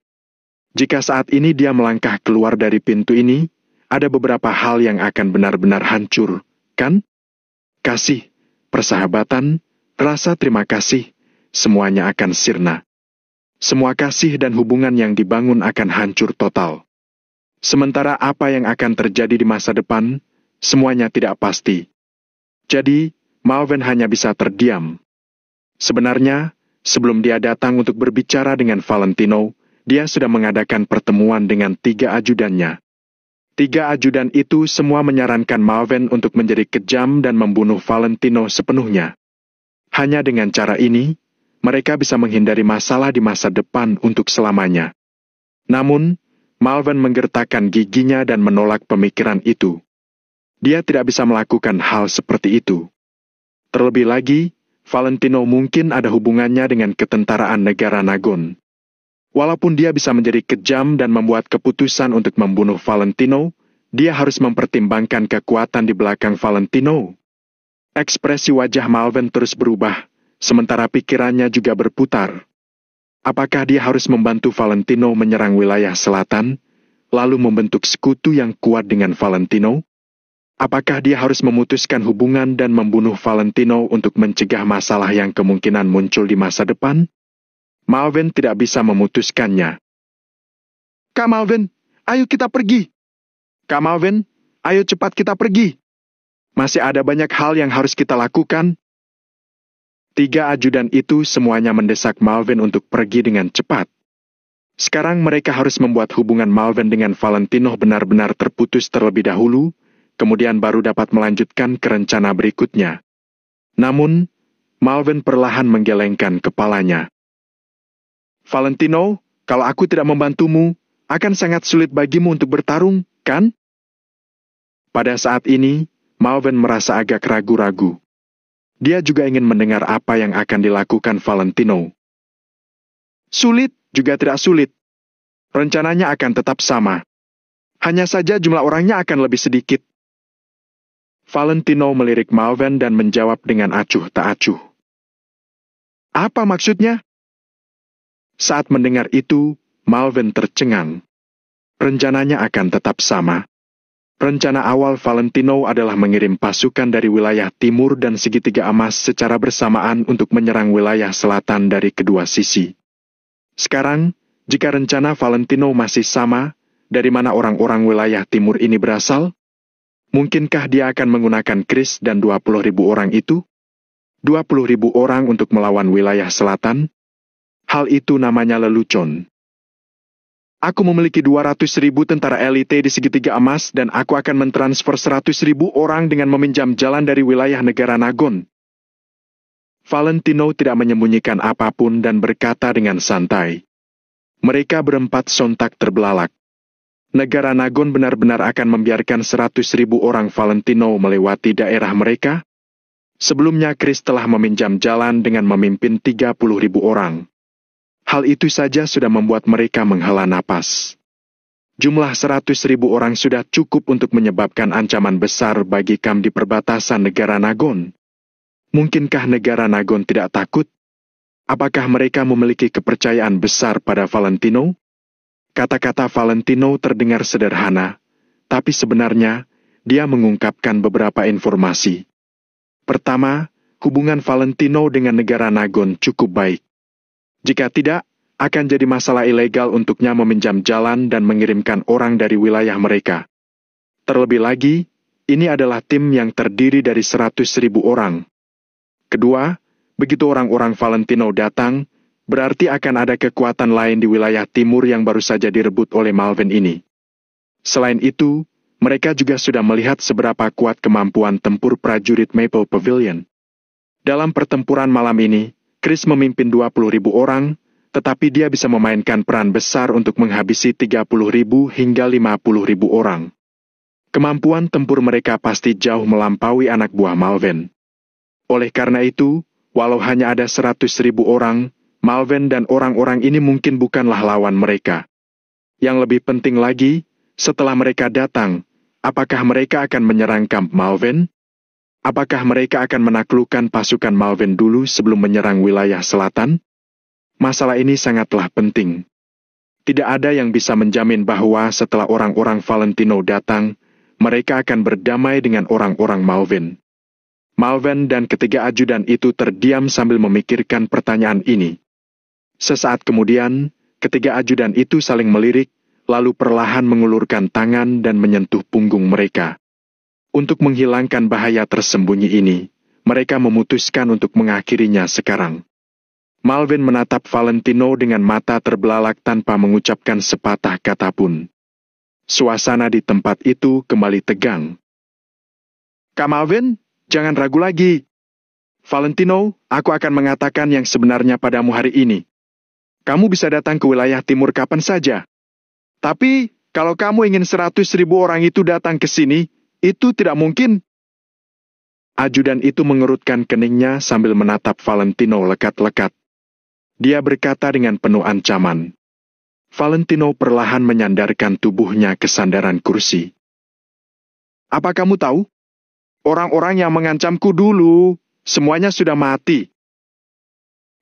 Jika saat ini dia melangkah keluar dari pintu ini, ada beberapa hal yang akan benar-benar hancur, kan? Kasih, persahabatan, rasa terima kasih, semuanya akan sirna. Semua kasih dan hubungan yang dibangun akan hancur total. Sementara apa yang akan terjadi di masa depan, semuanya tidak pasti. Jadi, Malvin hanya bisa terdiam. Sebenarnya, sebelum dia datang untuk berbicara dengan Valentino, dia sudah mengadakan pertemuan dengan 3 ajudannya. 3 ajudan itu semua menyarankan Malvin untuk menjadi kejam dan membunuh Valentino sepenuhnya. Hanya dengan cara ini, mereka bisa menghindari masalah di masa depan untuk selamanya. Namun, Malvin menggertakkan giginya dan menolak pemikiran itu. Dia tidak bisa melakukan hal seperti itu. Terlebih lagi, Valentino mungkin ada hubungannya dengan ketentaraan negara Nagon. Walaupun dia bisa menjadi kejam dan membuat keputusan untuk membunuh Valentino, dia harus mempertimbangkan kekuatan di belakang Valentino. Ekspresi wajah Malvin terus berubah, sementara pikirannya juga berputar. Apakah dia harus membantu Valentino menyerang wilayah selatan, lalu membentuk sekutu yang kuat dengan Valentino? Apakah dia harus memutuskan hubungan dan membunuh Valentino untuk mencegah masalah yang kemungkinan muncul di masa depan? Malvin tidak bisa memutuskannya. Kak Malvin, ayo kita pergi. Kak Malvin, ayo cepat kita pergi. Masih ada banyak hal yang harus kita lakukan. 3 ajudan itu semuanya mendesak Malvin untuk pergi dengan cepat. Sekarang mereka harus membuat hubungan Malvin dengan Valentino benar-benar terputus terlebih dahulu, kemudian baru dapat melanjutkan ke rencana berikutnya. Namun, Malvin perlahan menggelengkan kepalanya. Valentino, kalau aku tidak membantumu, akan sangat sulit bagimu untuk bertarung, kan? Pada saat ini, Malvin merasa agak ragu-ragu. Dia juga ingin mendengar apa yang akan dilakukan Valentino. Sulit, juga tidak sulit. Rencananya akan tetap sama. Hanya saja jumlah orangnya akan lebih sedikit. Valentino melirik Malvin dan menjawab dengan acuh tak acuh. Apa maksudnya? Saat mendengar itu, Malvin tercengang. Rencananya akan tetap sama. Rencana awal Valentino adalah mengirim pasukan dari wilayah timur dan segitiga emas secara bersamaan untuk menyerang wilayah selatan dari kedua sisi. Sekarang, jika rencana Valentino masih sama, dari mana orang-orang wilayah timur ini berasal? Mungkinkah dia akan menggunakan Chris dan 20.000 orang itu? 20.000 orang untuk melawan wilayah selatan? Hal itu namanya lelucon. Aku memiliki 200.000 tentara elite di segitiga emas dan aku akan mentransfer 100.000 orang dengan meminjam jalan dari wilayah negara Nagon. Valentino tidak menyembunyikan apapun dan berkata dengan santai. Mereka berempat sontak terbelalak. Negara Nagon benar-benar akan membiarkan 100.000 orang Valentino melewati daerah mereka? Sebelumnya Chris telah meminjam jalan dengan memimpin 30.000 orang. Hal itu saja sudah membuat mereka menghela napas. Jumlah 100.000 orang sudah cukup untuk menyebabkan ancaman besar bagi Kam di perbatasan negara Nagon. Mungkinkah negara Nagon tidak takut? Apakah mereka memiliki kepercayaan besar pada Valentino? Kata-kata Valentino terdengar sederhana, tapi sebenarnya dia mengungkapkan beberapa informasi. Pertama, hubungan Valentino dengan negara Nagon cukup baik. Jika tidak, akan jadi masalah ilegal untuknya meminjam jalan dan mengirimkan orang dari wilayah mereka. Terlebih lagi, ini adalah tim yang terdiri dari 100.000 orang. Kedua, begitu orang-orang Valentino datang, berarti akan ada kekuatan lain di wilayah timur yang baru saja direbut oleh Malven ini. Selain itu, mereka juga sudah melihat seberapa kuat kemampuan tempur prajurit Maple Pavilion. Dalam pertempuran malam ini, Chris memimpin 20.000 orang, tetapi dia bisa memainkan peran besar untuk menghabisi 30.000 hingga 50.000 orang. Kemampuan tempur mereka pasti jauh melampaui anak buah Malven. Oleh karena itu, walau hanya ada 100.000 orang, Malven dan orang-orang ini mungkin bukanlah lawan mereka. Yang lebih penting lagi, setelah mereka datang, apakah mereka akan menyerang kamp Malven? Apakah mereka akan menaklukkan pasukan Malven dulu sebelum menyerang wilayah selatan? Masalah ini sangatlah penting. Tidak ada yang bisa menjamin bahwa setelah orang-orang Valentino datang, mereka akan berdamai dengan orang-orang Malven. Malven dan ketiga ajudan itu terdiam sambil memikirkan pertanyaan ini. Sesaat kemudian, ketiga ajudan itu saling melirik, lalu perlahan mengulurkan tangan dan menyentuh punggung mereka. Untuk menghilangkan bahaya tersembunyi ini, mereka memutuskan untuk mengakhirinya sekarang. Malven menatap Valentino dengan mata terbelalak tanpa mengucapkan sepatah kata pun. Suasana di tempat itu kembali tegang. Kak Malven, jangan ragu lagi. Valentino, aku akan mengatakan yang sebenarnya padamu hari ini. Kamu bisa datang ke wilayah timur kapan saja. Tapi, kalau kamu ingin 100.000 orang itu datang ke sini, itu tidak mungkin. Ajudan itu mengerutkan keningnya sambil menatap Valentino lekat-lekat. Dia berkata dengan penuh ancaman. Valentino perlahan menyandarkan tubuhnya ke sandaran kursi. Apa kamu tahu? Orang-orang yang mengancamku dulu, semuanya sudah mati.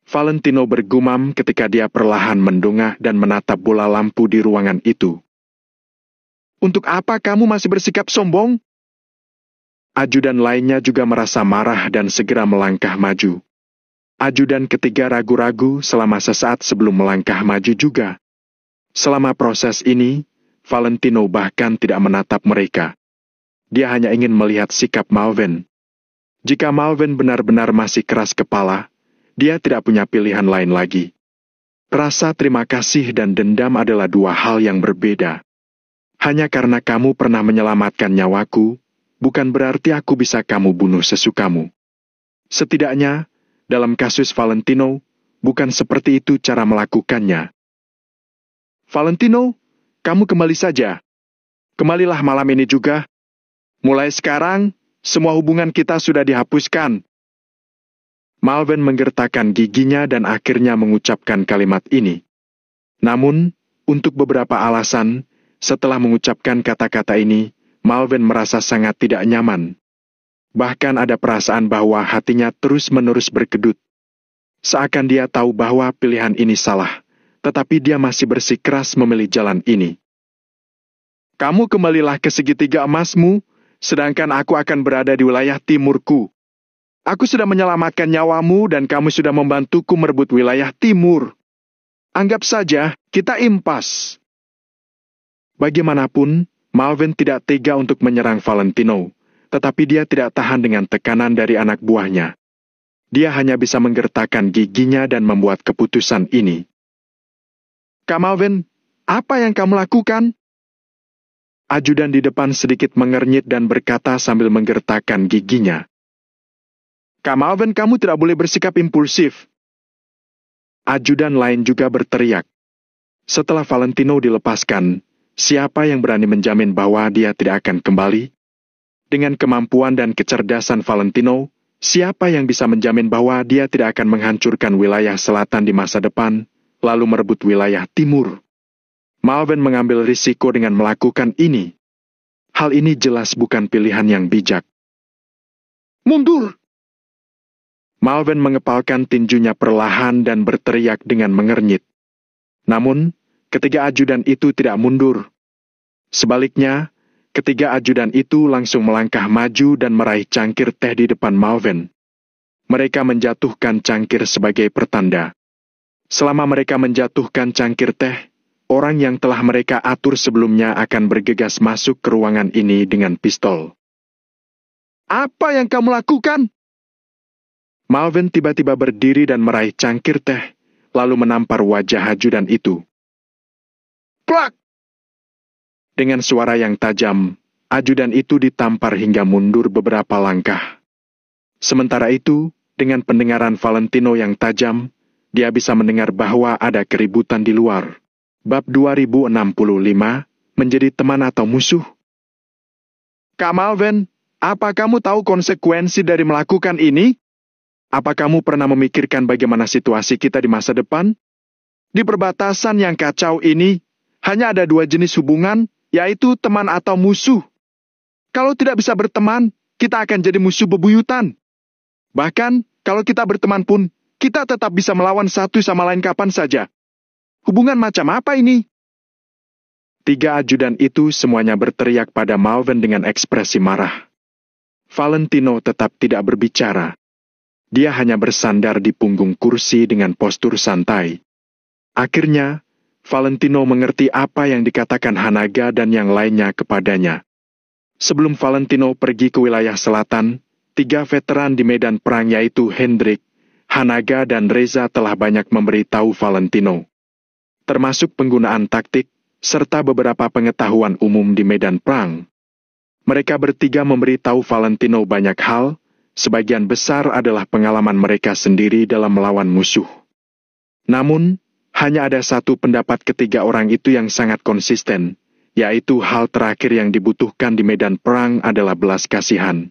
Valentino bergumam ketika dia perlahan mendongak dan menatap bola lampu di ruangan itu. Untuk apa kamu masih bersikap sombong? Ajudan lainnya juga merasa marah dan segera melangkah maju. Ajudan ketiga ragu-ragu selama sesaat sebelum melangkah maju juga. Selama proses ini, Valentino bahkan tidak menatap mereka. Dia hanya ingin melihat sikap Malven. Jika Malven benar-benar masih keras kepala, dia tidak punya pilihan lain lagi. Rasa terima kasih dan dendam adalah dua hal yang berbeda. Hanya karena kamu pernah menyelamatkan nyawaku, bukan berarti aku bisa kamu bunuh sesukamu. Setidaknya, dalam kasus Valentino, bukan seperti itu cara melakukannya. Valentino, kamu kembali saja. Kembalilah malam ini juga. Mulai sekarang, semua hubungan kita sudah dihapuskan. Malven menggertakkan giginya dan akhirnya mengucapkan kalimat ini. Namun, untuk beberapa alasan, setelah mengucapkan kata-kata ini, Malven merasa sangat tidak nyaman. Bahkan ada perasaan bahwa hatinya terus-menerus berkedut. Seakan dia tahu bahwa pilihan ini salah, tetapi dia masih bersikeras memilih jalan ini. Kamu kembalilah ke segitiga emasmu, sedangkan aku akan berada di wilayah timurku. Aku sudah menyelamatkan nyawamu dan kamu sudah membantuku merebut wilayah timur. Anggap saja kita impas. Bagaimanapun, Malven tidak tega untuk menyerang Valentino, tetapi dia tidak tahan dengan tekanan dari anak buahnya. Dia hanya bisa menggertakkan giginya dan membuat keputusan ini. Kak Malven, apa yang kamu lakukan? Ajudan di depan sedikit mengernyit dan berkata sambil menggertakkan giginya. Kak Malven, kamu tidak boleh bersikap impulsif. Ajudan lain juga berteriak. Setelah Valentino dilepaskan, siapa yang berani menjamin bahwa dia tidak akan kembali? Dengan kemampuan dan kecerdasan Valentino, siapa yang bisa menjamin bahwa dia tidak akan menghancurkan wilayah selatan di masa depan, lalu merebut wilayah timur? Malven mengambil risiko dengan melakukan ini. Hal ini jelas bukan pilihan yang bijak. Mundur! Malven mengepalkan tinjunya perlahan dan berteriak dengan mengernyit. Namun, ketiga ajudan itu tidak mundur. Sebaliknya, ketiga ajudan itu langsung melangkah maju dan meraih cangkir teh di depan Malven. Mereka menjatuhkan cangkir sebagai pertanda. Selama mereka menjatuhkan cangkir teh, orang yang telah mereka atur sebelumnya akan bergegas masuk ke ruangan ini dengan pistol. Apa yang kamu lakukan? Malvin tiba-tiba berdiri dan meraih cangkir teh, lalu menampar wajah ajudan itu. Plak! Dengan suara yang tajam, ajudan itu ditampar hingga mundur beberapa langkah. Sementara itu, dengan pendengaran Valentino yang tajam, dia bisa mendengar bahwa ada keributan di luar. Bab 2065, menjadi teman atau musuh. Kak Malvin, apa kamu tahu konsekuensi dari melakukan ini? Apa kamu pernah memikirkan bagaimana situasi kita di masa depan? Di perbatasan yang kacau ini, hanya ada dua jenis hubungan, yaitu teman atau musuh. Kalau tidak bisa berteman, kita akan jadi musuh bebuyutan. Bahkan, kalau kita berteman pun, kita tetap bisa melawan satu sama lain kapan saja. Hubungan macam apa ini? Tiga ajudan itu semuanya berteriak pada Malvin dengan ekspresi marah. Valentino tetap tidak berbicara. Dia hanya bersandar di punggung kursi dengan postur santai. Akhirnya, Valentino mengerti apa yang dikatakan Hanaga dan yang lainnya kepadanya. Sebelum Valentino pergi ke wilayah selatan, tiga veteran di medan perang yaitu Hendrik, Hanaga dan Reza telah banyak memberitahu Valentino, termasuk penggunaan taktik, serta beberapa pengetahuan umum di medan perang. Mereka bertiga memberitahu Valentino banyak hal, sebagian besar adalah pengalaman mereka sendiri dalam melawan musuh. Namun, hanya ada satu pendapat ketiga orang itu yang sangat konsisten, yaitu hal terakhir yang dibutuhkan di medan perang adalah belas kasihan.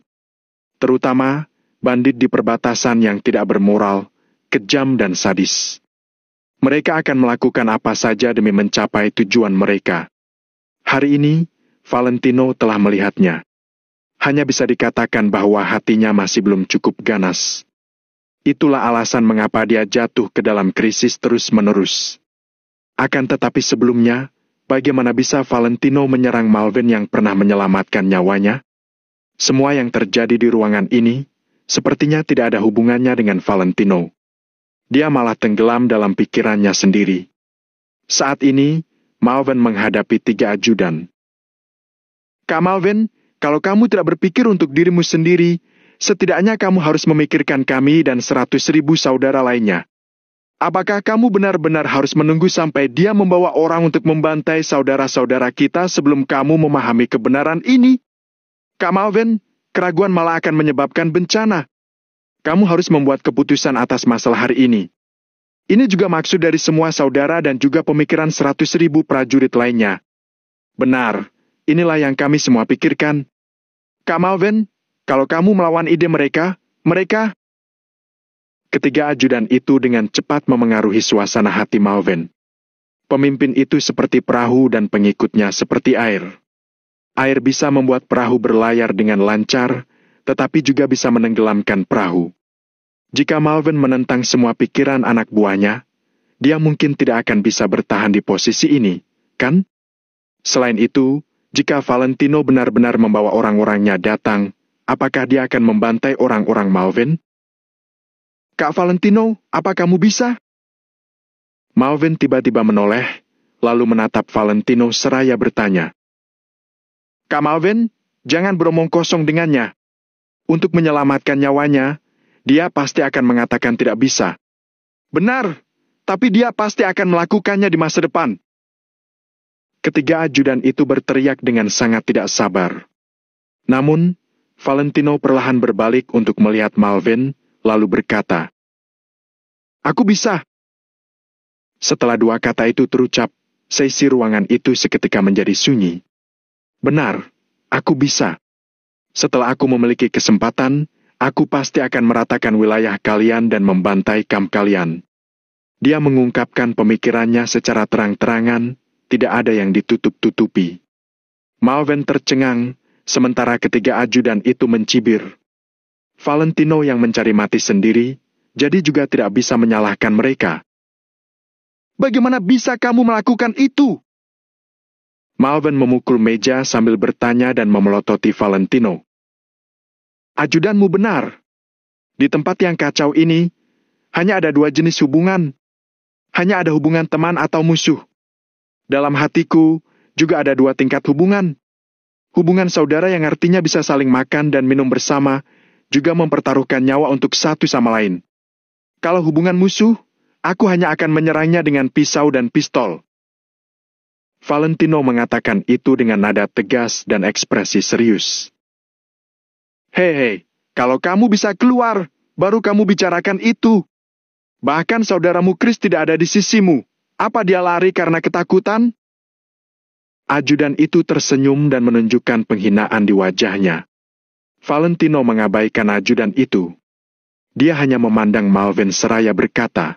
Terutama, bandit di perbatasan yang tidak bermoral, kejam dan sadis. Mereka akan melakukan apa saja demi mencapai tujuan mereka. Hari ini, Valentino telah melihatnya. Hanya bisa dikatakan bahwa hatinya masih belum cukup ganas. Itulah alasan mengapa dia jatuh ke dalam krisis terus-menerus. Akan tetapi sebelumnya, bagaimana bisa Valentino menyerang Malvin yang pernah menyelamatkan nyawanya? Semua yang terjadi di ruangan ini, sepertinya tidak ada hubungannya dengan Valentino. Dia malah tenggelam dalam pikirannya sendiri. Saat ini, Malvin menghadapi tiga ajudan. Kak Malvin, kalau kamu tidak berpikir untuk dirimu sendiri, setidaknya kamu harus memikirkan kami dan 100.000 saudara lainnya. Apakah kamu benar-benar harus menunggu sampai dia membawa orang untuk membantai saudara-saudara kita sebelum kamu memahami kebenaran ini? Kak Malvin, keraguan malah akan menyebabkan bencana. Kamu harus membuat keputusan atas masalah hari ini. Ini juga maksud dari semua saudara dan juga pemikiran 100.000 prajurit lainnya. Benar, inilah yang kami semua pikirkan. Kak Malvin, kalau kamu melawan ide mereka... Ketiga ajudan itu dengan cepat memengaruhi suasana hati Malvin. Pemimpin itu seperti perahu dan pengikutnya seperti air. Air bisa membuat perahu berlayar dengan lancar, tetapi juga bisa menenggelamkan perahu. Jika Malvin menentang semua pikiran anak buahnya, dia mungkin tidak akan bisa bertahan di posisi ini, kan? Selain itu, jika Valentino benar-benar membawa orang-orangnya datang, apakah dia akan membantai orang-orang Malvin? Kak Valentino, apa kamu bisa? Malvin tiba-tiba menoleh, lalu menatap Valentino seraya bertanya. Kak Malvin, jangan beromong kosong dengannya. Untuk menyelamatkan nyawanya, dia pasti akan mengatakan tidak bisa. Benar, tapi dia pasti akan melakukannya di masa depan. Ketiga ajudan itu berteriak dengan sangat tidak sabar. Namun, Valentino perlahan berbalik untuk melihat Malvin, lalu berkata, "Aku bisa." Setelah dua kata itu terucap, sisi ruangan itu seketika menjadi sunyi. Benar, aku bisa. Setelah aku memiliki kesempatan, aku pasti akan meratakan wilayah kalian dan membantai kamp kalian. Dia mengungkapkan pemikirannya secara terang-terangan, tidak ada yang ditutup-tutupi. Malvin tercengang, sementara ketiga ajudan itu mencibir. Valentino yang mencari mati sendiri, jadi juga tidak bisa menyalahkan mereka. Bagaimana bisa kamu melakukan itu? Malvin memukul meja sambil bertanya dan memelototi Valentino. Ajudanmu benar. Di tempat yang kacau ini, hanya ada dua jenis hubungan. Hanya ada hubungan teman atau musuh. Dalam hatiku, juga ada dua tingkat hubungan. Hubungan saudara yang artinya bisa saling makan dan minum bersama, juga mempertaruhkan nyawa untuk satu sama lain. Kalau hubungan musuh, aku hanya akan menyerangnya dengan pisau dan pistol. Valentino mengatakan itu dengan nada tegas dan ekspresi serius. Hei, kalau kamu bisa keluar, baru kamu bicarakan itu. Bahkan saudaramu Chris tidak ada di sisimu. Apa dia lari karena ketakutan? Ajudan itu tersenyum dan menunjukkan penghinaan di wajahnya. Valentino mengabaikan ajudan itu. Dia hanya memandang Malvin seraya berkata,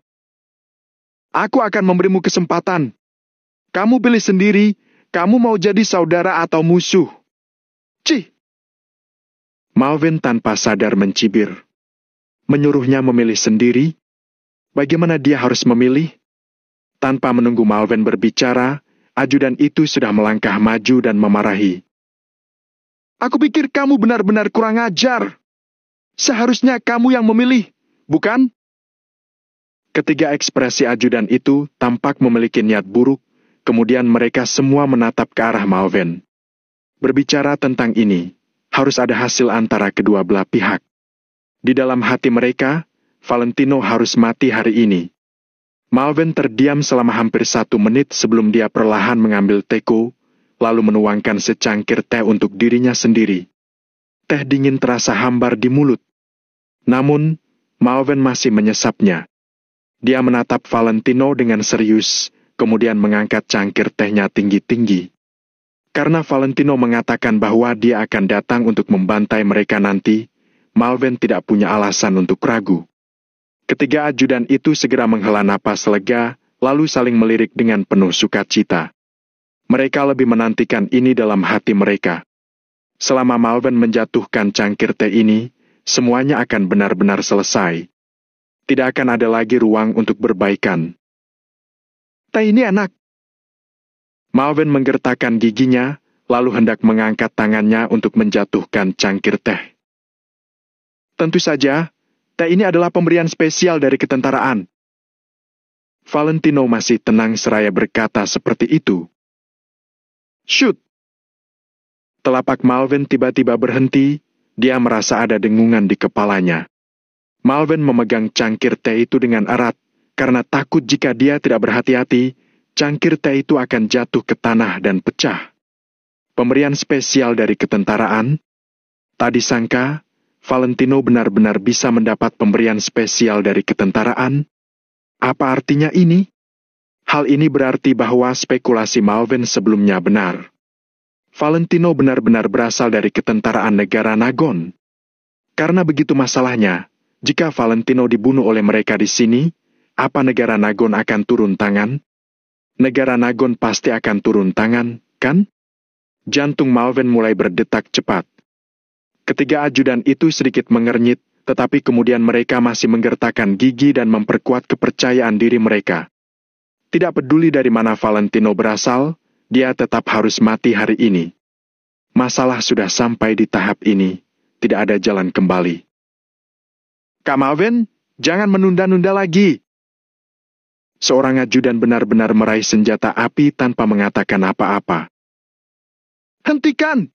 "Aku akan memberimu kesempatan. Kamu pilih sendiri, kamu mau jadi saudara atau musuh." Cih! Malvin tanpa sadar mencibir. Menyuruhnya memilih sendiri. Bagaimana dia harus memilih? Tanpa menunggu Malvin berbicara, ajudan itu sudah melangkah maju dan memarahi. "Aku pikir kamu benar-benar kurang ajar. Seharusnya kamu yang memilih, bukan?" Ketiga ekspresi ajudan itu tampak memiliki niat buruk, kemudian mereka semua menatap ke arah Malvin. Berbicara tentang ini, harus ada hasil antara kedua belah pihak. Di dalam hati mereka, Valentino harus mati hari ini. Malvin terdiam selama hampir 1 menit sebelum dia perlahan mengambil teko, lalu menuangkan secangkir teh untuk dirinya sendiri. Teh dingin terasa hambar di mulut. Namun, Malvin masih menyesapnya. Dia menatap Valentino dengan serius, kemudian mengangkat cangkir tehnya tinggi-tinggi. Karena Valentino mengatakan bahwa dia akan datang untuk membantai mereka nanti, Malvin tidak punya alasan untuk ragu. Ketiga ajudan itu segera menghela napas lega, lalu saling melirik dengan penuh sukacita. Mereka lebih menantikan ini dalam hati mereka. Selama Malvin menjatuhkan cangkir teh ini, semuanya akan benar-benar selesai. Tidak akan ada lagi ruang untuk berbaikan. "Teh ini enak." Malvin menggertakkan giginya, lalu hendak mengangkat tangannya untuk menjatuhkan cangkir teh. "Tentu saja, teh ini adalah pemberian spesial dari ketentaraan." Valentino masih tenang seraya berkata seperti itu. "Shoot!" Telapak Malvin tiba-tiba berhenti, dia merasa ada dengungan di kepalanya. Malvin memegang cangkir teh itu dengan erat, karena takut jika dia tidak berhati-hati, cangkir teh itu akan jatuh ke tanah dan pecah. Pemberian spesial dari ketentaraan? Tak disangka, Valentino benar-benar bisa mendapat pemberian spesial dari ketentaraan. Apa artinya ini? Hal ini berarti bahwa spekulasi Malvin sebelumnya benar. Valentino benar-benar berasal dari ketentaraan negara Nagon. Karena begitu masalahnya, jika Valentino dibunuh oleh mereka di sini, apa negara Nagon akan turun tangan? Negara Nagon pasti akan turun tangan, kan? Jantung Malvin mulai berdetak cepat. Ketiga ajudan itu sedikit mengernyit, tetapi kemudian mereka masih menggertakkan gigi dan memperkuat kepercayaan diri mereka. Tidak peduli dari mana Valentino berasal, dia tetap harus mati hari ini. Masalah sudah sampai di tahap ini, tidak ada jalan kembali. "Kak Malvin, jangan menunda-nunda lagi." Seorang ajudan benar-benar meraih senjata api tanpa mengatakan apa-apa. "Hentikan!"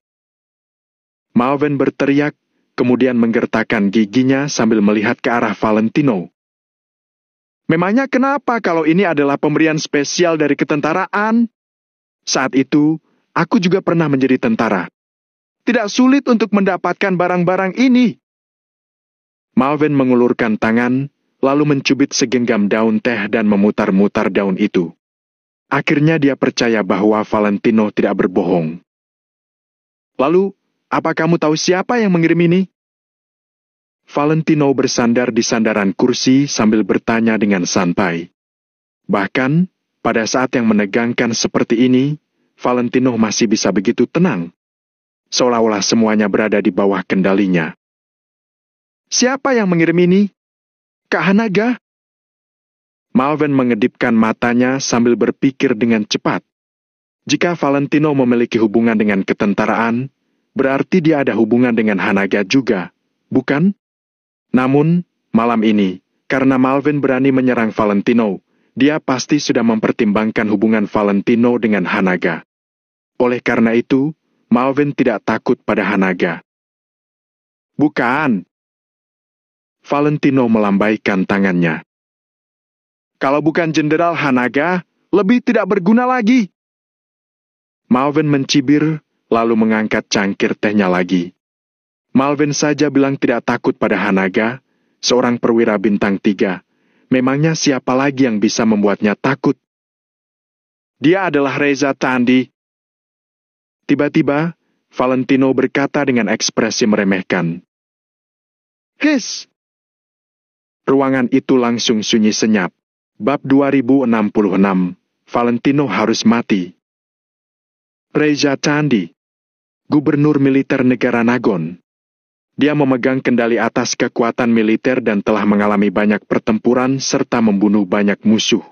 Malvin berteriak, kemudian menggertakkan giginya sambil melihat ke arah Valentino. "Memangnya kenapa kalau ini adalah pemberian spesial dari ketentaraan? Saat itu, aku juga pernah menjadi tentara. Tidak sulit untuk mendapatkan barang-barang ini." Malvin mengulurkan tangan, lalu mencubit segenggam daun teh dan memutar-mutar daun itu. Akhirnya dia percaya bahwa Valentino tidak berbohong. "Lalu, apa kamu tahu siapa yang mengirim ini?" Valentino bersandar di sandaran kursi sambil bertanya dengan santai. Bahkan, pada saat yang menegangkan seperti ini, Valentino masih bisa begitu tenang. Seolah-olah semuanya berada di bawah kendalinya. "Siapa yang mengirim ini? Kak Hanaga?" Malvin mengedipkan matanya sambil berpikir dengan cepat. Jika Valentino memiliki hubungan dengan ketentaraan, berarti dia ada hubungan dengan Hanaga juga, bukan? Namun, malam ini, karena Malvin berani menyerang Valentino, dia pasti sudah mempertimbangkan hubungan Valentino dengan Hanaga. Oleh karena itu, Malvin tidak takut pada Hanaga. Bukan. Valentino melambaikan tangannya. Kalau bukan Jenderal Hanaga, lebih tidak berguna lagi. Malvin mencibir, lalu mengangkat cangkir tehnya lagi. Malvin saja bilang tidak takut pada Hanaga, seorang perwira bintang 3. Memangnya siapa lagi yang bisa membuatnya takut? Dia adalah Reza Tandi. Tiba-tiba, Valentino berkata dengan ekspresi meremehkan. His! Ruangan itu langsung sunyi senyap. Bab 2066, Valentino harus mati. Reza Tandi, gubernur militer negara Nagon. Dia memegang kendali atas kekuatan militer dan telah mengalami banyak pertempuran serta membunuh banyak musuh.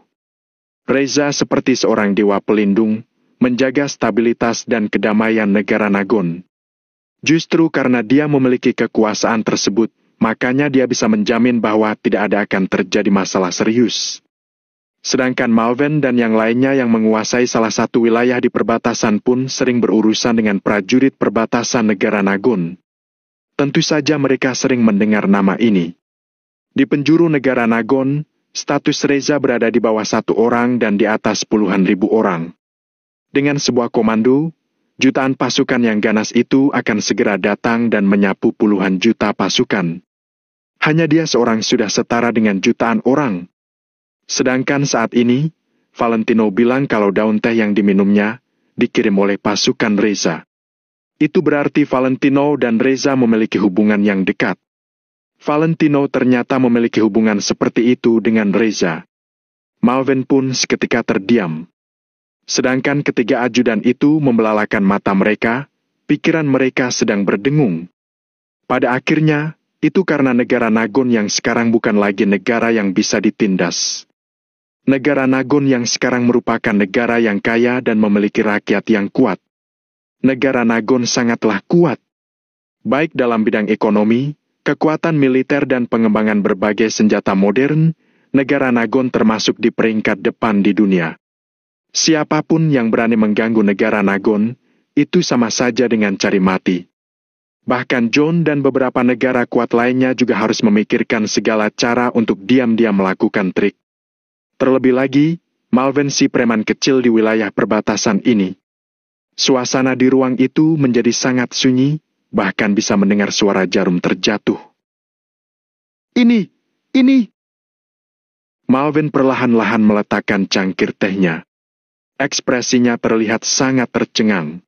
Reza seperti seorang dewa pelindung, menjaga stabilitas dan kedamaian negara Nagon. Justru karena dia memiliki kekuasaan tersebut, makanya dia bisa menjamin bahwa tidak ada akan terjadi masalah serius. Sedangkan Malvin dan yang lainnya yang menguasai salah satu wilayah di perbatasan pun sering berurusan dengan prajurit perbatasan negara Nagon. Tentu saja mereka sering mendengar nama ini. Di penjuru negara Nagon, status Reza berada di bawah 1 orang dan di atas puluhan ribu orang. Dengan sebuah komando, jutaan pasukan yang ganas itu akan segera datang dan menyapu puluhan juta pasukan. Hanya dia seorang sudah setara dengan jutaan orang. Sedangkan saat ini, Valentino bilang kalau daun teh yang diminumnya dikirim oleh pasukan Reza. Itu berarti Valentino dan Reza memiliki hubungan yang dekat. Valentino ternyata memiliki hubungan seperti itu dengan Reza. Malvin pun seketika terdiam. Sedangkan ketiga ajudan itu membelalakan mata mereka, pikiran mereka sedang berdengung. Pada akhirnya, itu karena negara Nagon yang sekarang bukan lagi negara yang bisa ditindas. Negara Nagon yang sekarang merupakan negara yang kaya dan memiliki rakyat yang kuat. Negara Nagon sangatlah kuat. Baik dalam bidang ekonomi, kekuatan militer dan pengembangan berbagai senjata modern, negara Nagon termasuk di peringkat depan di dunia. Siapapun yang berani mengganggu negara Nagon, itu sama saja dengan cari mati. Bahkan John dan beberapa negara kuat lainnya juga harus memikirkan segala cara untuk diam-diam melakukan trik. Terlebih lagi, Malvin si preman kecil di wilayah perbatasan ini. Suasana di ruang itu menjadi sangat sunyi, bahkan bisa mendengar suara jarum terjatuh. Ini! Malvin perlahan-lahan meletakkan cangkir tehnya. Ekspresinya terlihat sangat tercengang.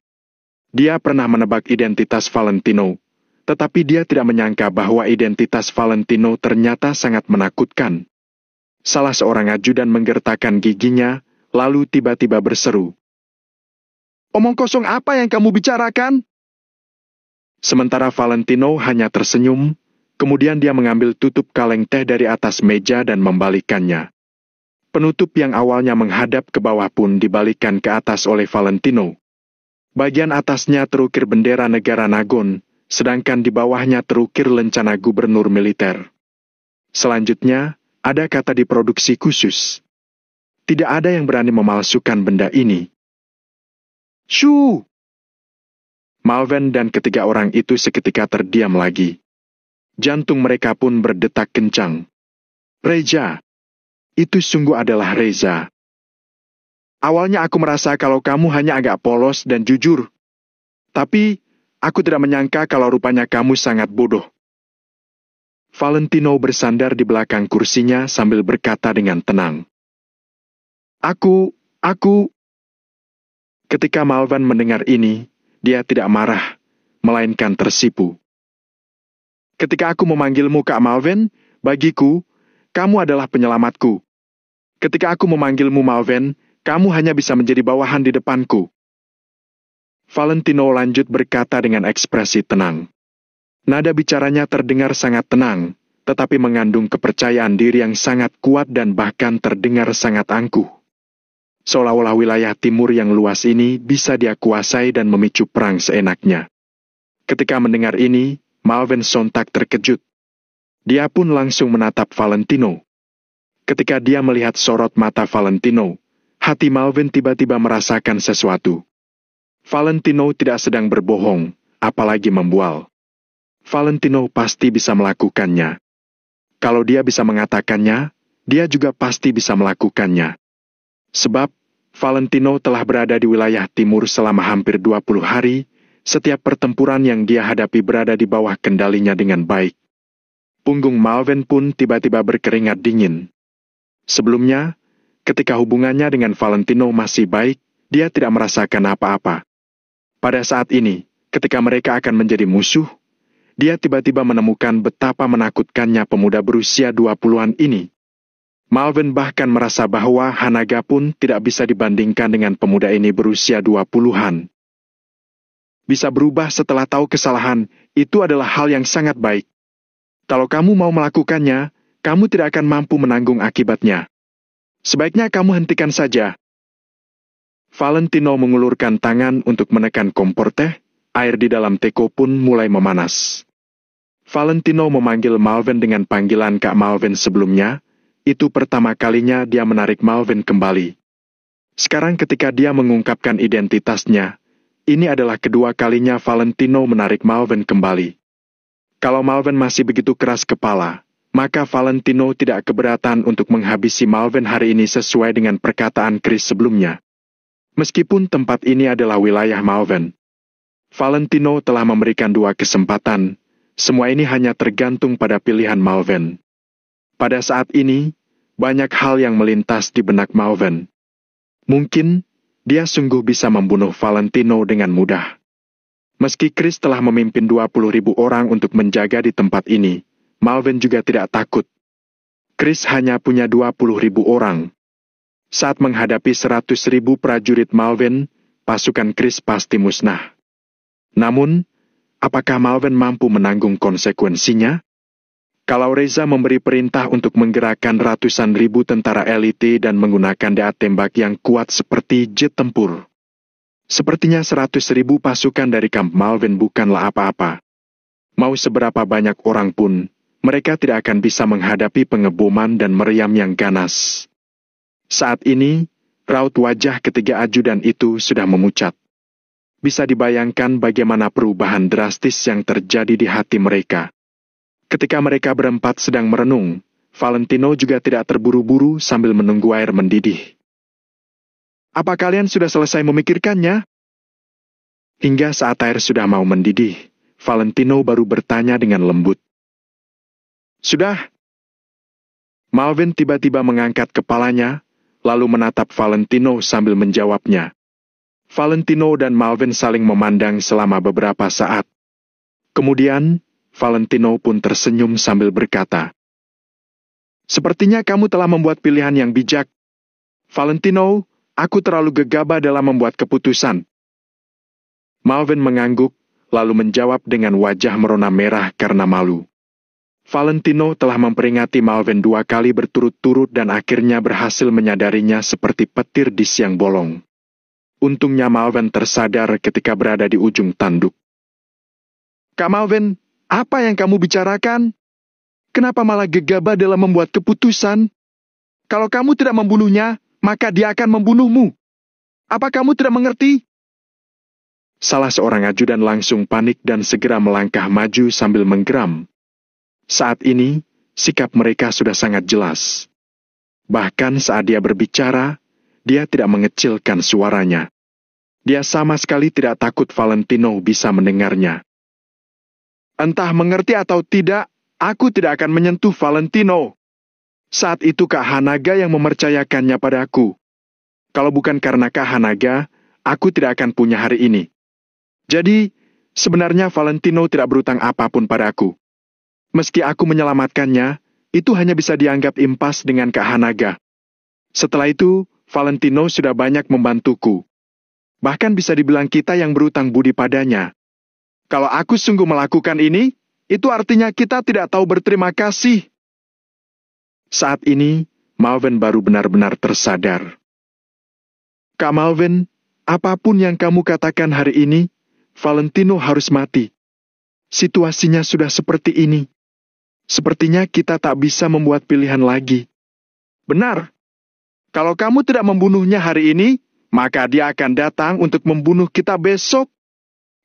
Dia pernah menebak identitas Valentino, tetapi dia tidak menyangka bahwa identitas Valentino ternyata sangat menakutkan. Salah seorang ajudan menggertakkan giginya, lalu tiba-tiba berseru. Omong kosong apa yang kamu bicarakan? Sementara Valentino hanya tersenyum, kemudian dia mengambil tutup kaleng teh dari atas meja dan membalikkannya. Penutup yang awalnya menghadap ke bawah pun dibalikkan ke atas oleh Valentino. Bagian atasnya terukir bendera negara Nagon, sedangkan di bawahnya terukir lencana gubernur militer. Selanjutnya, ada kata diproduksi khusus. Tidak ada yang berani memalsukan benda ini. Shoo! Malvin dan ketiga orang itu seketika terdiam lagi. Jantung mereka pun berdetak kencang. Reza! Itu sungguh adalah Reza. Awalnya aku merasa kalau kamu hanya agak polos dan jujur. Tapi, aku tidak menyangka kalau rupanya kamu sangat bodoh. Valentino bersandar di belakang kursinya sambil berkata dengan tenang. Aku... Ketika Malvin mendengar ini, dia tidak marah, melainkan tersipu. Ketika aku memanggilmu Kak Malvin, bagiku, kamu adalah penyelamatku. Ketika aku memanggilmu Malvin, kamu hanya bisa menjadi bawahan di depanku. Valentino lanjut berkata dengan ekspresi tenang. Nada bicaranya terdengar sangat tenang, tetapi mengandung kepercayaan diri yang sangat kuat dan bahkan terdengar sangat angkuh. Seolah-olah wilayah timur yang luas ini bisa dia kuasai dan memicu perang seenaknya. Ketika mendengar ini, Malvin sontak terkejut. Dia pun langsung menatap Valentino. ketika dia melihat sorot mata Valentino, hati Malvin tiba-tiba merasakan sesuatu. Valentino tidak sedang berbohong, apalagi membual. Valentino pasti bisa melakukannya. Kalau dia bisa mengatakannya, dia juga pasti bisa melakukannya. Sebab, Valentino telah berada di wilayah timur selama hampir 20 hari, setiap pertempuran yang dia hadapi berada di bawah kendalinya dengan baik. Punggung Malvin pun tiba-tiba berkeringat dingin. Sebelumnya, ketika hubungannya dengan Valentino masih baik, dia tidak merasakan apa-apa. Pada saat ini, ketika mereka akan menjadi musuh, dia tiba-tiba menemukan betapa menakutkannya pemuda berusia 20-an ini. Malvin bahkan merasa bahwa Hanaga pun tidak bisa dibandingkan dengan pemuda ini berusia 20-an. Bisa berubah setelah tahu kesalahan, itu adalah hal yang sangat baik. Kalau kamu mau melakukannya, kamu tidak akan mampu menanggung akibatnya. Sebaiknya kamu hentikan saja. Valentino mengulurkan tangan untuk menekan kompor teh, air di dalam teko pun mulai memanas. Valentino memanggil Malvin dengan panggilan Kak Malvin sebelumnya, itu pertama kalinya dia menarik Malvin kembali. Sekarang ketika dia mengungkapkan identitasnya, ini adalah kedua kalinya Valentino menarik Malvin kembali. Kalau Malvin masih begitu keras kepala, maka Valentino tidak keberatan untuk menghabisi Malvin hari ini sesuai dengan perkataan Chris sebelumnya. Meskipun tempat ini adalah wilayah Malvin, Valentino telah memberikan 2 kesempatan. Semua ini hanya tergantung pada pilihan Malvin. Pada saat ini, banyak hal yang melintas di benak Malvin. Mungkin dia sungguh bisa membunuh Valentino dengan mudah. Meski Chris telah memimpin 20.000 orang untuk menjaga di tempat ini, Malvin juga tidak takut. Chris hanya punya 20.000 orang. Saat menghadapi 100.000 prajurit Malvin, pasukan Chris pasti musnah. Namun, apakah Malvin mampu menanggung konsekuensinya? Kalau Reza memberi perintah untuk menggerakkan ratusan ribu tentara elite dan menggunakan daya tembak yang kuat seperti jet tempur, sepertinya 100.000 pasukan dari kamp Malvin bukanlah apa-apa. Mau seberapa banyak orang pun, mereka tidak akan bisa menghadapi pengeboman dan meriam yang ganas. Saat ini, raut wajah ketiga ajudan itu sudah memucat. Bisa dibayangkan bagaimana perubahan drastis yang terjadi di hati mereka. Ketika mereka berempat sedang merenung, Valentino juga tidak terburu-buru sambil menunggu air mendidih. Apa kalian sudah selesai memikirkannya? Hingga saat air sudah mau mendidih, Valentino baru bertanya dengan lembut. Sudah? Malvin tiba-tiba mengangkat kepalanya, lalu menatap Valentino sambil menjawabnya. Valentino dan Malvin saling memandang selama beberapa saat. Kemudian, Valentino pun tersenyum sambil berkata, "Sepertinya kamu telah membuat pilihan yang bijak. Valentino, aku terlalu gegabah dalam membuat keputusan." Malvin mengangguk, lalu menjawab dengan wajah merona merah karena malu. Valentino telah memperingati Malvin 2 kali berturut-turut dan akhirnya berhasil menyadarinya seperti petir di siang bolong. Untungnya Malvin tersadar ketika berada di ujung tanduk. "Kak Malvin, apa yang kamu bicarakan? Kenapa malah gegabah dalam membuat keputusan? Kalau kamu tidak membunuhnya, maka dia akan membunuhmu. Apa kamu tidak mengerti?" Salah seorang ajudan langsung panik dan segera melangkah maju sambil menggeram. Saat ini, sikap mereka sudah sangat jelas. Bahkan saat dia berbicara, dia tidak mengecilkan suaranya. Dia sama sekali tidak takut Valentino bisa mendengarnya. "Entah mengerti atau tidak, aku tidak akan menyentuh Valentino. Saat itu Kak Hanaga yang mempercayakannya padaku. Kalau bukan karena Kak Hanaga, aku tidak akan punya hari ini. Jadi, sebenarnya Valentino tidak berutang apapun padaku. Meski aku menyelamatkannya, itu hanya bisa dianggap impas dengan Kak Hanaga. Setelah itu, Valentino sudah banyak membantuku. Bahkan bisa dibilang kita yang berutang budi padanya. Kalau aku sungguh melakukan ini, itu artinya kita tidak tahu berterima kasih." Saat ini, Malvin baru benar-benar tersadar. "Kak Malvin, apapun yang kamu katakan hari ini, Valentino harus mati. Situasinya sudah seperti ini. Sepertinya kita tak bisa membuat pilihan lagi. Benar. Kalau kamu tidak membunuhnya hari ini, maka dia akan datang untuk membunuh kita besok.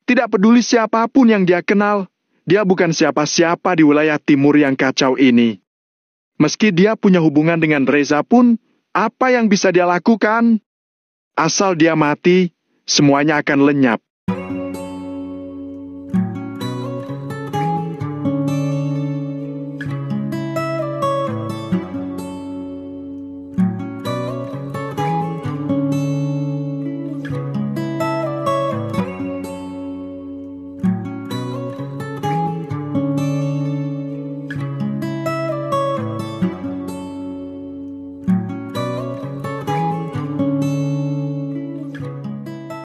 Tidak peduli siapapun yang dia kenal, dia bukan siapa-siapa di wilayah timur yang kacau ini. Meski dia punya hubungan dengan Reza pun, apa yang bisa dia lakukan? Asal dia mati, semuanya akan lenyap.